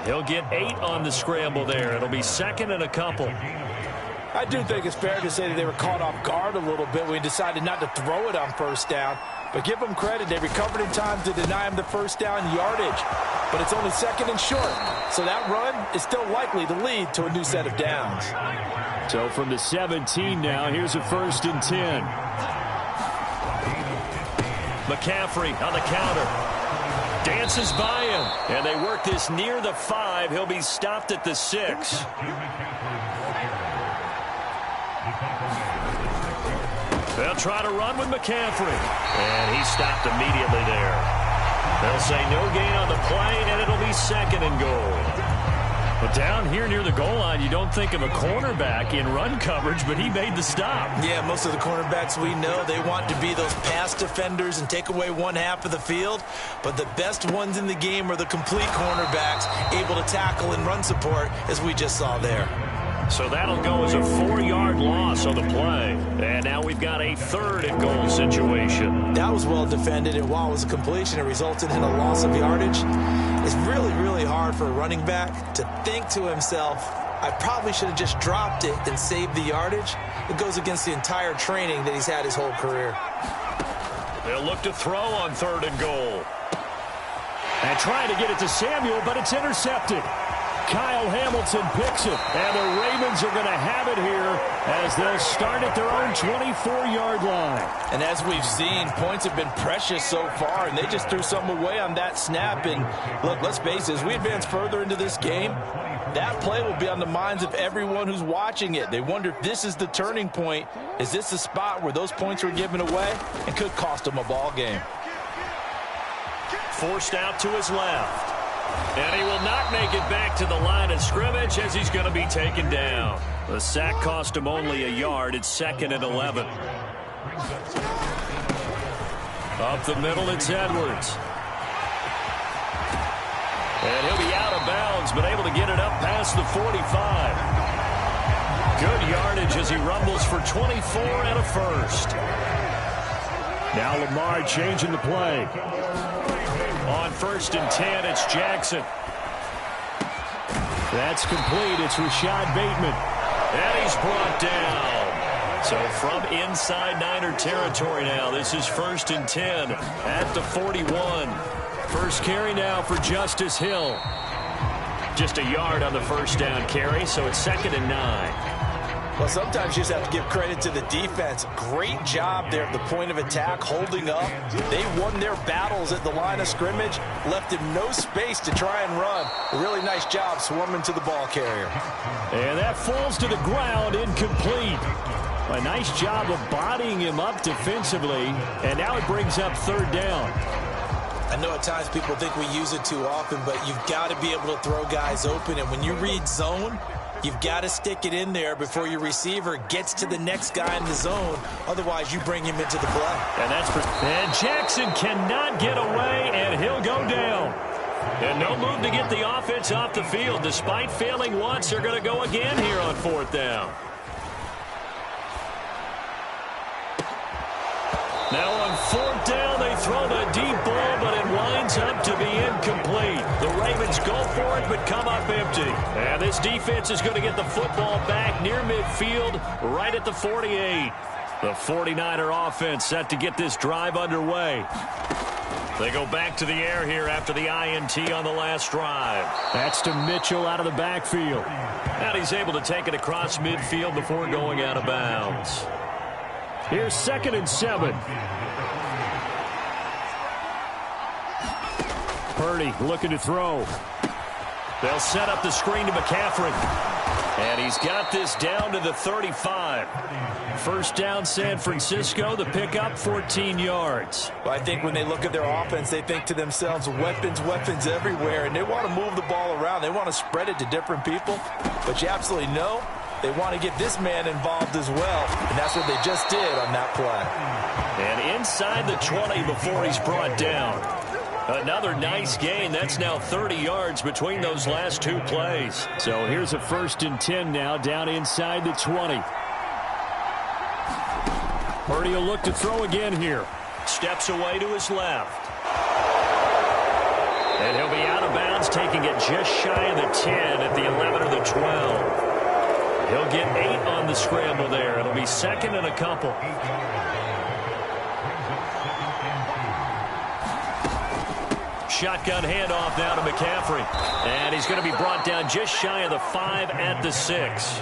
He'll get 8 on the scramble there. It'll be 2nd and a couple. I do think it's fair to say that they were caught off guard a little bit when we decided not to throw it on 1st down. But give them credit. They recovered in time to deny him the 1st down yardage. But it's only 2nd and short. So that run is still likely to lead to a new set of downs. So from the 17 now, here's a 1st and 10. McCaffrey on the counter. Dances by him. And they work this near the 5. He'll be stopped at the 6. They'll try to run with McCaffrey. And he's stopped immediately there. They'll say no gain on the play, and it'll be 2nd and goal. But down here near the goal line, you don't think of a cornerback in run coverage, but he made the stop. Yeah, most of the cornerbacks we know, they want to be those pass defenders and take away one half of the field. But the best ones in the game are the complete cornerbacks, able to tackle and run support, as we just saw there. So that'll go as a 4-yard loss on the play. And now we've got a 3rd and goal situation. That was well defended, and while it was a completion, it resulted in a loss of yardage. It's really, really hard for a running back to think to himself, I probably should have just dropped it and saved the yardage. It goes against the entire training that he's had his whole career. They'll look to throw on 3rd and goal. And trying to get it to Samuel, but it's intercepted. Kyle Hamilton picks it, and the Ravens are going to have it here as they'll start at their own 24-yard line. And as we've seen, points have been precious so far, and they just threw something away on that snap. And look, let's face it, as we advance further into this game, that play will be on the minds of everyone who's watching it. They wonder if this is the turning point. Is this the spot where those points were given away and could cost them a ball game? Forced out to his left. And he will not make it back to the line of scrimmage as he's going to be taken down. The sack cost him only a yard. It's 2nd and 11. Up the middle, it's Edwards. And he'll be out of bounds, but able to get it up past the 45. Good yardage as he rumbles for 24 and a first. Now Lamar changing the play. On 1st and 10, it's Jackson. That's complete. It's Rashad Bateman. And he's brought down. So from inside Niner territory now, this is 1st and 10 at the 41. First carry now for Justice Hill. Just a yard on the first down carry, so it's 2nd and 9. Well, sometimes you just have to give credit to the defense. Great job there at the point of attack, holding up. They won their battles at the line of scrimmage, left him no space to try and run. A really nice job swarming to the ball carrier. And that falls to the ground, incomplete. A nice job of bodying him up defensively, and now it brings up 3rd down. I know at times people think we use it too often, but you've got to be able to throw guys open. And when you read zone, you've got to stick it in there before your receiver gets to the next guy in the zone. Otherwise, you bring him into the play. And Jackson cannot get away, and he'll go down. And no move to get the offense off the field. Despite failing once, they're going to go again here on 4th down. Now on 4th down, they throw the deep ball, but it winds up to be incomplete. The Ravens go for it, but come up empty. And this defense is going to get the football back near midfield, right at the 48. The 49er offense set to get this drive underway. They go back to the air here after the INT on the last drive. That's to Mitchell out of the backfield. And he's able to take it across midfield before going out of bounds. Here's 2nd and 7. Purdy looking to throw. They'll set up the screen to McCaffrey. And he's got this down to the 35. First down, San Francisco. The pickup, 14 yards. Well, I think when they look at their offense, they think to themselves, weapons, weapons everywhere. And they want to move the ball around. They want to spread it to different people. But you absolutely know they want to get this man involved as well. And that's what they just did on that play. And inside the 20 before he's brought down. Another nice gain. That's now 30 yards between those last 2 plays. So here's a 1st and 10 now down inside the 20. Purdy will look to throw again here. Steps away to his left. And he'll be out of bounds, taking it just shy of the 10 at the 11 or the 12. He'll get 8 on the scramble there. It'll be 2nd and a couple. Shotgun handoff now to McCaffrey. And he's going to be brought down just shy of the 5 at the 6.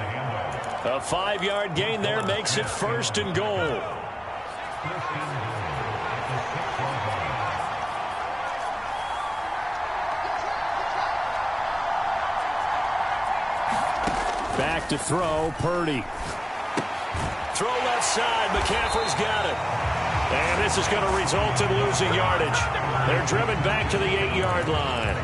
A 5-yard gain there makes it 1st and goal. Back to throw, Purdy. Throw left side, McCaffrey's got it. And this is going to result in losing yardage. They're driven back to the 8-yard line.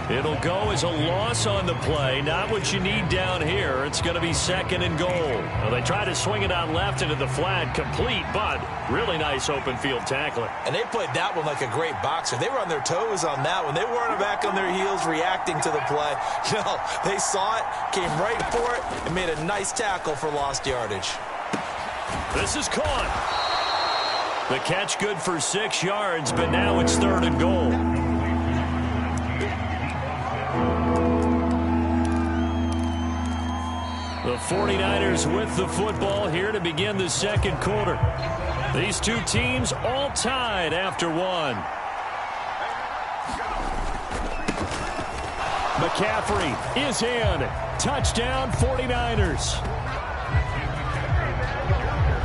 It'll go as a loss on the play. Not what you need down here. It's going to be 2nd and goal. Well, they try to swing it out left into the flat, complete, but really nice open field tackling. And they played that one like a great boxer. They were on their toes on that one. They weren't back on their heels reacting to the play. No, they saw it, came right for it, and made a nice tackle for lost yardage. This is caught. The catch good for 6 yards, but now it's 3rd and goal. The 49ers with the football here to begin the 2nd quarter. These 2 teams all tied after 1. McCaffrey is in. Touchdown, 49ers.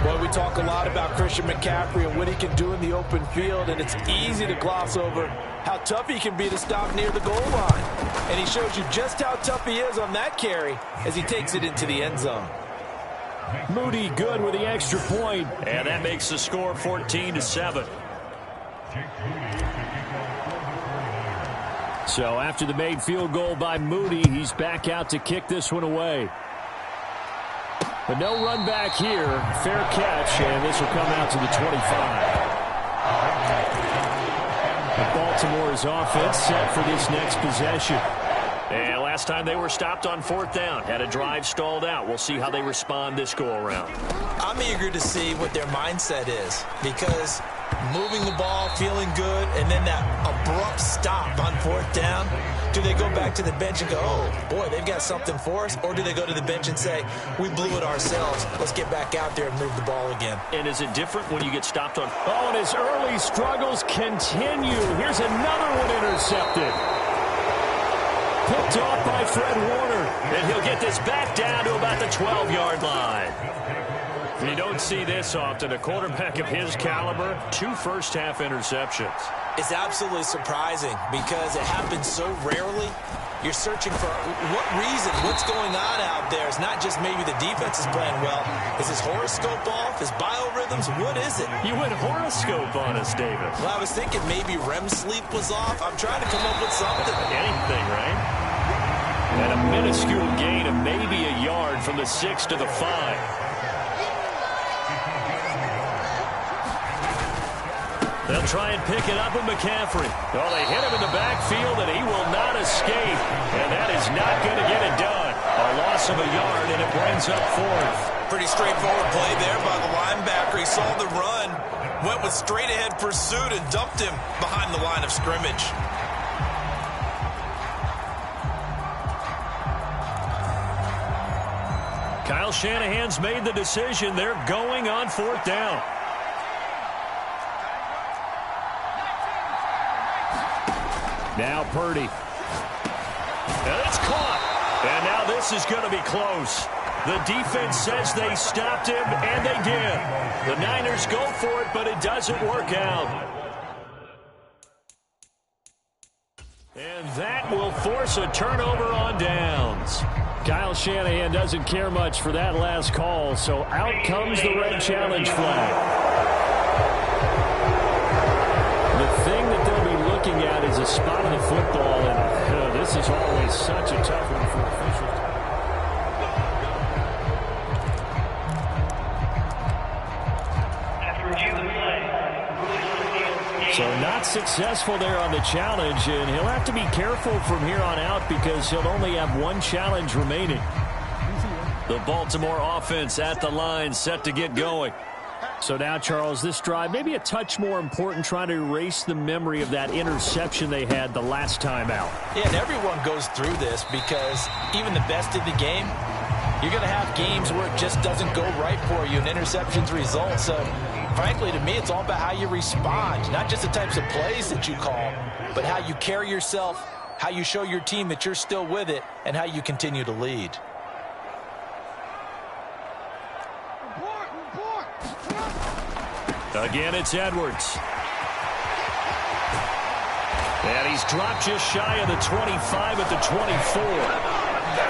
Boy, we talk a lot about Christian McCaffrey and what he can do in the open field, and it's easy to gloss over how tough he can be to stop near the goal line. And he shows you just how tough he is on that carry as he takes it into the end zone. Moody good with the extra point. And that makes the score 14-7. So after the made field goal by Moody, he's back out to kick this one away. But no run back here. Fair catch, and this will come out to the 25. The ball Baltimore's offense set for this next possession. And last time they were stopped on 4th down, had a drive stalled out. We'll see how they respond this go-around. I'm eager to see what their mindset is, because moving the ball, feeling good, and then that abrupt stop on 4th down, do they go back to the bench and go, oh, boy, they've got something for us? Or do they go to the bench and say, we blew it ourselves, let's get back out there and move the ball again? And is it different when you get stopped on? Oh, and his early struggles continue. Here's another one intercepted. Picked off by Fred Warner. And he'll get this back down to about the 12-yard line. You don't see this often. A quarterback of his caliber, 2 first-half interceptions. It's absolutely surprising because it happens so rarely. You're searching for what reason, what's going on out there. It's not just maybe the defense is playing well. Is his horoscope off? His biorhythms? What is it? You went horoscope on us, David. Well, I was thinking maybe REM sleep was off. I'm trying to come up with something. Anything, right? And a minuscule gain of maybe a yard from the 6 to the 5. They'll try and pick it up with McCaffrey. Oh, they hit him in the backfield, and he will not escape. And that is not going to get it done. A loss of a yard, and it brings up 4th. Pretty straightforward play there by the linebacker. He saw the run, went with straight-ahead pursuit, and dumped him behind the line of scrimmage. Kyle Shanahan's made the decision. They're going on 4th down. Now Purdy. And it's caught. And now this is going to be close. The defense says they stopped him, and they did. The Niners go for it, but it doesn't work out. And that will force a turnover on downs. Kyle Shanahan doesn't care much for that last call, so out comes the red challenge flag. The thing that they'll be looking at is a spot of the football, and this is always such a tough one for officials. So not successful there on the challenge, and he'll have to be careful from here on out because he'll only have 1 challenge remaining. The Baltimore offense at the line, set to get going. So now, Charles, this drive maybe a touch more important, trying to erase the memory of that interception they had the last time out. Yeah, and everyone goes through this because even the best in the game, you're going to have games where it just doesn't go right for you and interceptions result. So, frankly, to me, it's all about how you respond, not just the types of plays that you call, but how you carry yourself, how you show your team that you're still with it, and how you continue to lead. Again, it's Edwards. And he's dropped just shy of the 25 at the 24.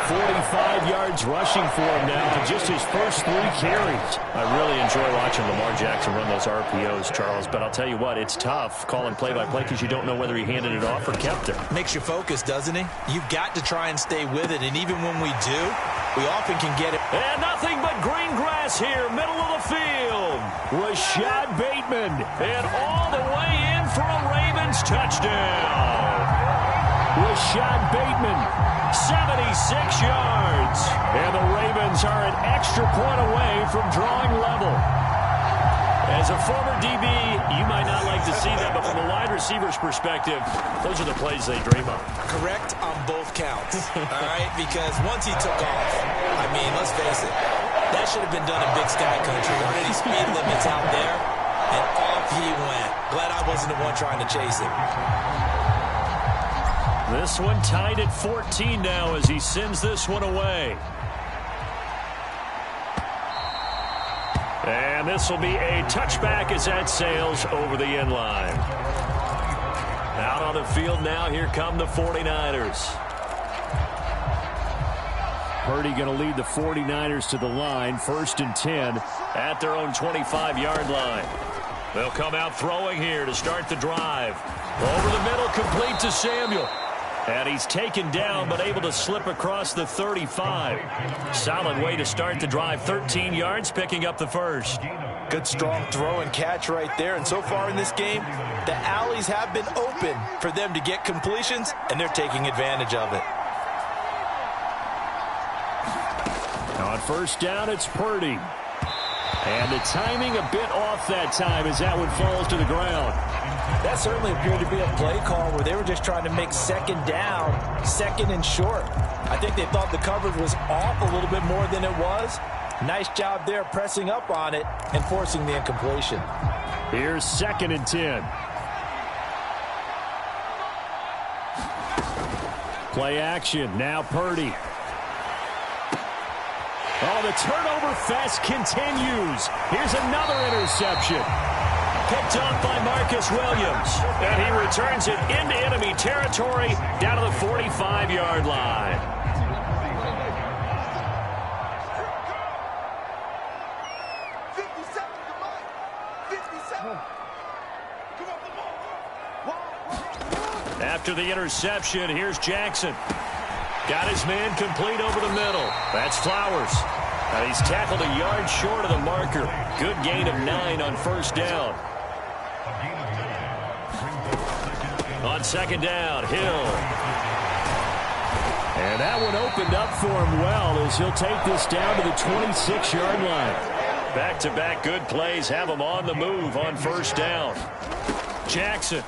45 yards rushing for him now in just his first 3 carries. I really enjoy watching Lamar Jackson run those RPOs, Charles, but I'll tell you what, it's tough calling play-by-play because you don't know whether he handed it off or kept it. Makes you focus, doesn't he? You've got to try and stay with it, and even when we do, we often can get it. And nothing but green grass here, middle of the field. Rashad Bateman. And all the way in for a Ravens touchdown. Rashad Bateman, 76 yards. And the Ravens are an extra point away from drawing level. As a former DB, you might not like to see that, but from a wide receiver's perspective, those are the plays they dream of. Correct on both counts, all right? Because once he took off, I mean, let's face it, that should have been done in Big Sky Country. Already speed limits out there, and off he went. Glad I wasn't the one trying to chase him. This one tied at 14 now as he sends this one away. And this will be a touchback as that sails over the end line. Out on the field now, here come the 49ers. Purdy going to lead the 49ers to the line, 1st and 10. At their own 25-yard line. They'll come out throwing here to start the drive. Over the middle, complete to Samuel. And he's taken down, but able to slip across the 35. Solid way to start the drive. 13 yards, picking up the first. Good, strong throw and catch right there. And so far in this game, the alleys have been open for them to get completions, and they're taking advantage of it. On first down, it's Purdy. And the timing a bit off that time as that one falls to the ground. That certainly appeared to be a play call where they were just trying to make second down, second and short. I think they thought the coverage was off a little bit more than it was. Nice job there pressing up on it and forcing the incompletion. Here's 2nd and 10. Play action. Now Purdy. Oh, the turnover fest continues. Here's another interception. Picked off by Marcus Williams. And he returns it into enemy territory down to the 45-yard line. After the interception, here's Jackson. Got his man complete over the middle. That's Flowers. And he's tackled a yard short of the marker. Good gain of 9 on first down. On second down, Hill. And that one opened up for him well as he'll take this down to the 26-yard line. Back-to-back good plays have him on the move on first down. Jackson.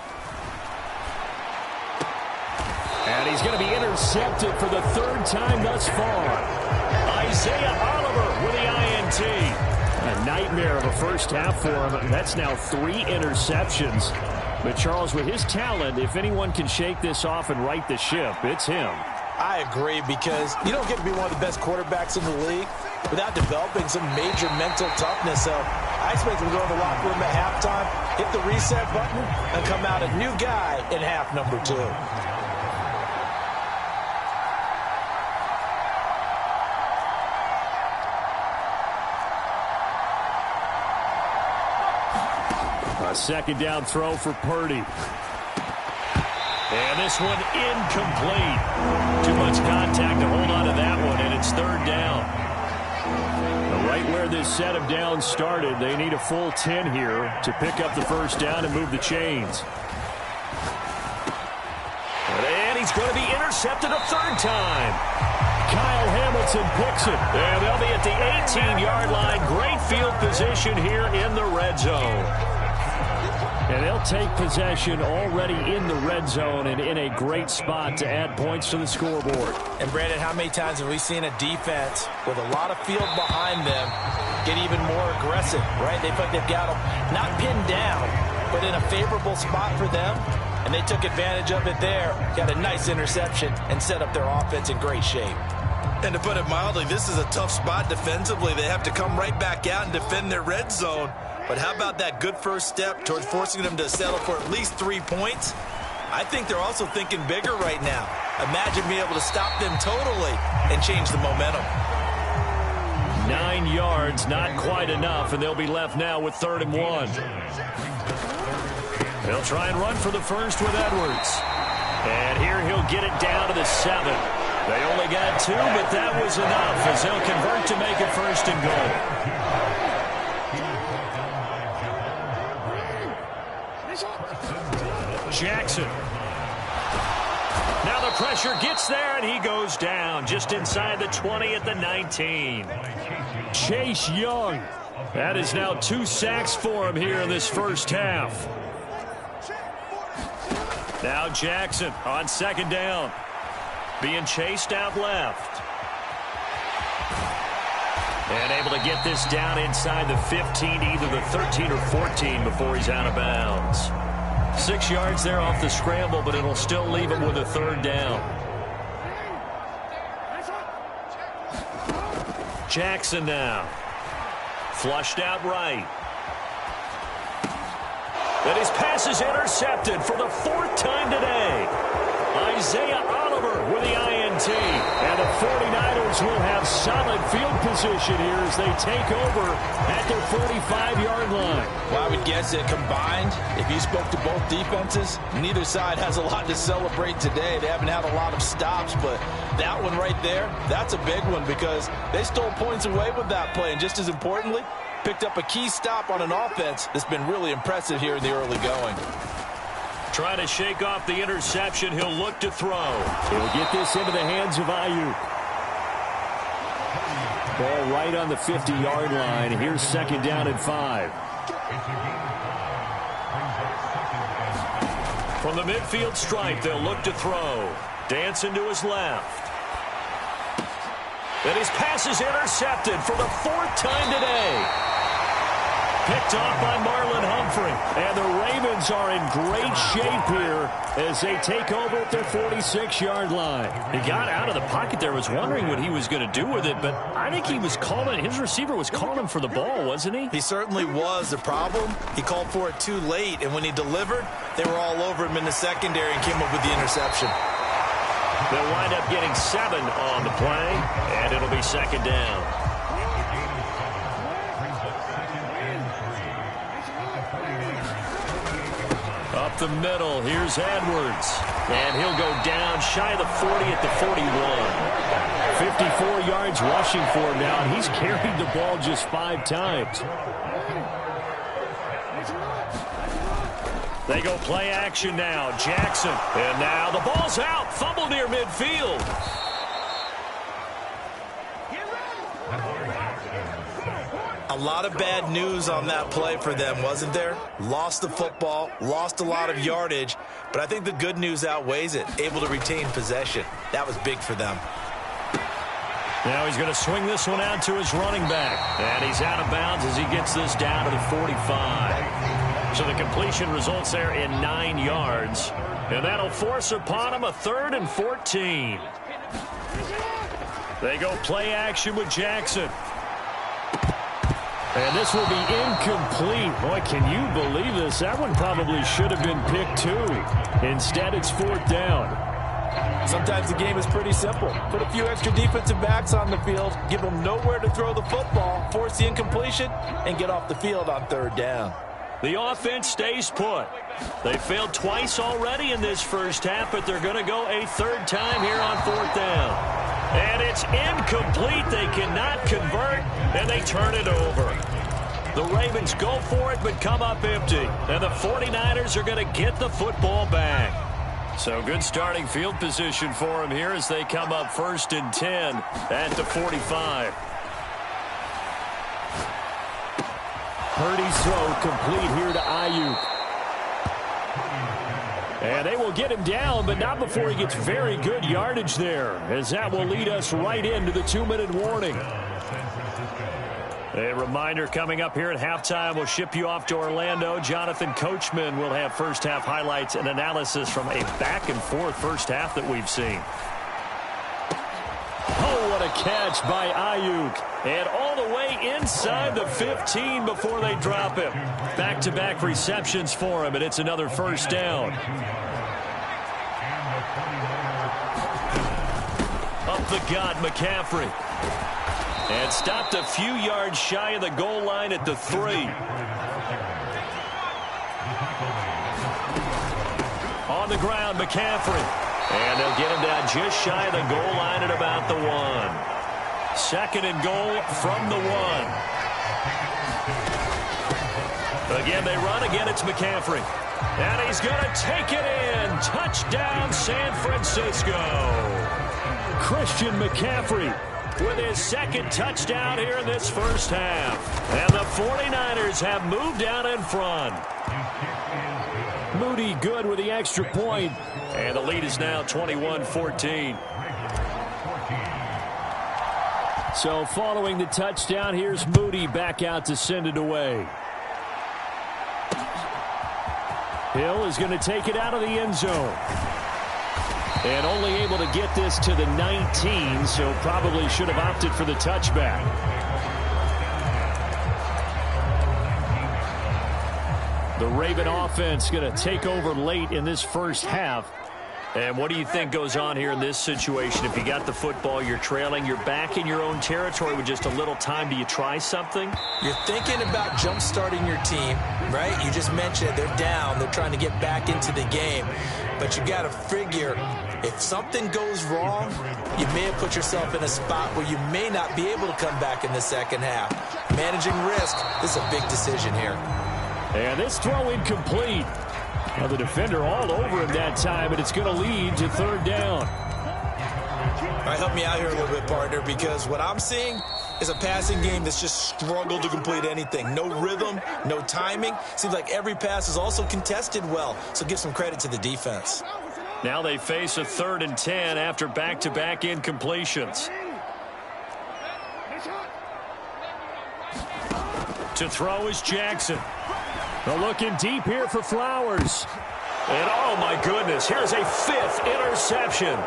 And he's going to be intercepted for the 3rd time thus far. Isaiah Oliver with the INT. A nightmare of a first half for him. That's now 3 interceptions. But, Charles, with his talent, if anyone can shake this off and right the ship, it's him. I agree, because you don't get to be one of the best quarterbacks in the league without developing some major mental toughness. So I expect him to go in the locker room at halftime, hit the reset button, and come out a new guy in half number 2. A second down throw for Purdy. And this one incomplete. Too much contact to hold on to that one, and it's 3rd down. Right where this set of downs started, they need a full 10 here to pick up the first down and move the chains. And he's going to be intercepted a 3rd time. Kyle Hamilton picks it. And they'll be at the 18-yard line. Great field position here in the red zone. And they'll take possession already in the red zone and in a great spot to add points to the scoreboard. And, Brandon, how many times have we seen a defense with a lot of field behind them get even more aggressive, right? They feel like they've got them not pinned down, but in a favorable spot for them, and they took advantage of it there, got a nice interception, and set up their offense in great shape. And to put it mildly, this is a tough spot defensively. They have to come right back out and defend their red zone. But how about that good first step towards forcing them to settle for at least 3 points? I think they're also thinking bigger right now. Imagine being able to stop them totally and change the momentum. 9 yards, not quite enough, and they'll be left now with 3rd and 1. They'll try and run for the first with Edwards. And here he'll get it down to the 7. They only got 2, but that was enough as they'll convert to make it 1st and goal. Jackson. Now the pressure gets there, and he goes down just inside the 20 at the 19. Chase Young. That is now 2 sacks for him here in this first half. Now Jackson on second down. Being chased out left. And able to get this down inside the 15, either the 13 or 14 before he's out of bounds. 6 yards there off the scramble, but it'll still leave him with a 3rd down. Jackson now. Flushed out right. And his pass is intercepted for the 4th time today. Isaiah Oliver with the INT. And the 49ers will have solid field position here as they take over at their 45-yard line. Well, I would guess that combined, if you spoke to both defenses, neither side has a lot to celebrate today. They haven't had a lot of stops, but that one right there, that's a big one because they stole points away with that play. And just as importantly, Picked up a key stop on an offense that's been really impressive here in the early going. Trying to shake off the interception. He'll look to throw. He'll get this into the hands of Ayuk. Ball right on the 50-yard line. Here's 2nd down and 5. From the midfield stripe, they'll look to throw. Dancing to his left. And his pass is intercepted for the 4th time today. Picked off by Marlon Humphrey. And the Ravens are in great shape here as they take over at their 46-yard line. He got out of the pocket there, was wondering what he was going to do with it, but I think he was calling, his receiver was calling for the ball, wasn't he? He certainly was. The problem, he called for it too late, and when he delivered, they were all over him in the secondary and came up with the interception. They'll wind up getting 7 on the play, and it'll be 2nd down. Up the middle, here's Edwards. And he'll go down shy of the 40 at the 41. 54 yards rushing for him now, and he's carried the ball just 5 times. They go play action now. Jackson. And now the ball's out. Fumble near midfield. A lot of bad news on that play for them, wasn't there? Lost the football, lost a lot of yardage, but I think the good news outweighs it. Able to retain possession. That was big for them. Now he's going to swing this one out to his running back. And he's out of bounds as he gets this down to the 45. So the completion results there in 9 yards. And that'll force upon him a 3rd and 14. They go play action with Jackson. And this will be incomplete. Boy, can you believe this? That one probably should have been picked too. Instead, it's 4th down. Sometimes the game is pretty simple. Put a few extra defensive backs on the field, give them nowhere to throw the football, force the incompletion, and get off the field on 3rd down. The offense stays put. They failed twice already in this first half, but they're going to go a 3rd time here on 4th down. And it's incomplete. They cannot convert, and they turn it over. The Ravens go for it, but come up empty. And the 49ers are going to get the football back. So good starting field position for them here as they come up 1st and 10 at the 45. Purdy's throw complete here to Ayuk. And they will get him down, but not before he gets very good yardage there, as that will lead us right into the 2-minute warning. A reminder coming up here at halftime. We'll ship you off to Orlando. Jonathan Coachman will have first half highlights and analysis from a back-and-forth first half that we've seen. Oh, what a catch by Ayuk. And all the way inside the 15 before they drop him. Back-to-back receptions for him, and it's another 1st down. Up the gut, McCaffrey. And stopped a few yards shy of the goal line at the 3. On the ground, McCaffrey. And they'll get him down just shy of the goal line at about the 1. 2nd and goal from the 1. Again, they run. Again, it's McCaffrey. And he's going to take it in. Touchdown, San Francisco. Christian McCaffrey with his 2nd touchdown here in this first half. And the 49ers have moved out in front. Moody good with the extra point. And the lead is now 21-14. So following the touchdown, here's Moody back out to send it away. Hill is going to take it out of the end zone. And only able to get this to the 19, so probably should have opted for the touchback. The Raven offense going to take over late in this first half. And what do you think goes on here in this situation? If you got the football, you're trailing, you're back in your own territory with just a little time. Do you try something? You're thinking about jump-starting your team, right? You just mentioned it. They're down. They're trying to get back into the game. But you got to figure, if something goes wrong, you may have put yourself in a spot where you may not be able to come back in the second half. Managing risk, this is a big decision here. And this throw incomplete. Well, the defender all over him that time, and it's going to lead to third down. All right, help me out here a little bit, partner, because what I'm seeing is a passing game that's just struggled to complete anything. No rhythm, no timing. Seems like every pass is also contested well, so give some credit to the defense. Now they face a 3rd and 10 after back-to-back incompletions. To throw is Jackson. They're looking deep here for Flowers. And oh my goodness, here's a 5th interception.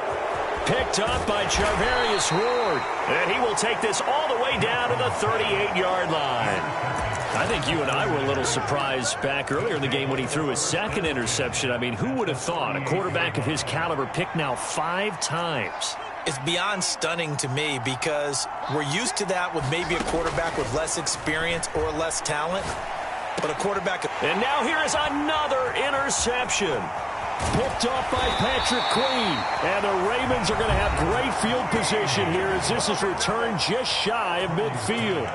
Picked up by Charvarius Ward. And he will take this all the way down to the 38-yard line. I think you and I were a little surprised back earlier in the game when he threw his 2nd interception. I mean, who would have thought a quarterback of his caliber picked now 5 times? It's beyond stunning to me because we're used to that with maybe a quarterback with less experience or less talent. But a quarterback... And now here is another interception. Picked up by Patrick Queen. And the Ravens are going to have great field position here as this is returned just shy of midfield.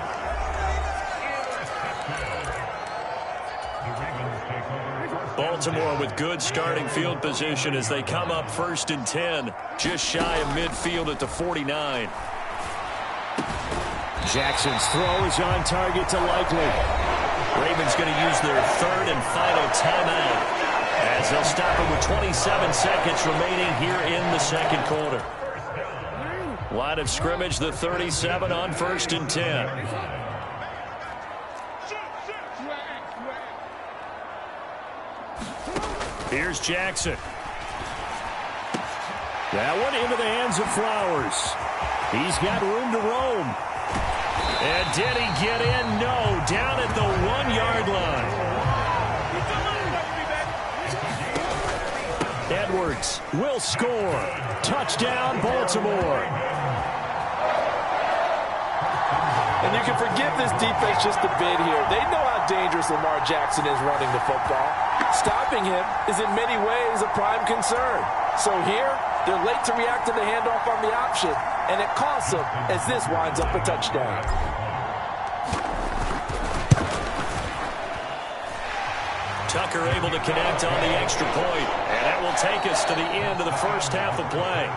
Baltimore with good starting field position as they come up 1st and 10. Just shy of midfield at the 49. Jackson's throw is on target to Likely. Ravens going to use their 3rd and final timeout as they'll stop it with 27 seconds remaining here in the 2nd quarter. Line of scrimmage, the 37 on 1st and 10. Here's Jackson. That one into the hands of Flowers. He's got room to roam. And did he get in? No, down at the 1-yard line. Edwards will score. Touchdown, Baltimore. And you can forgive this defense just a bit here. They know how dangerous Lamar Jackson is running the football. Stopping him is in many ways a prime concern. So here, they're late to react to the handoff on the option, and it costs them as this winds up a touchdown. Tucker able to connect on the extra point, and that will take us to the end of the first half of play.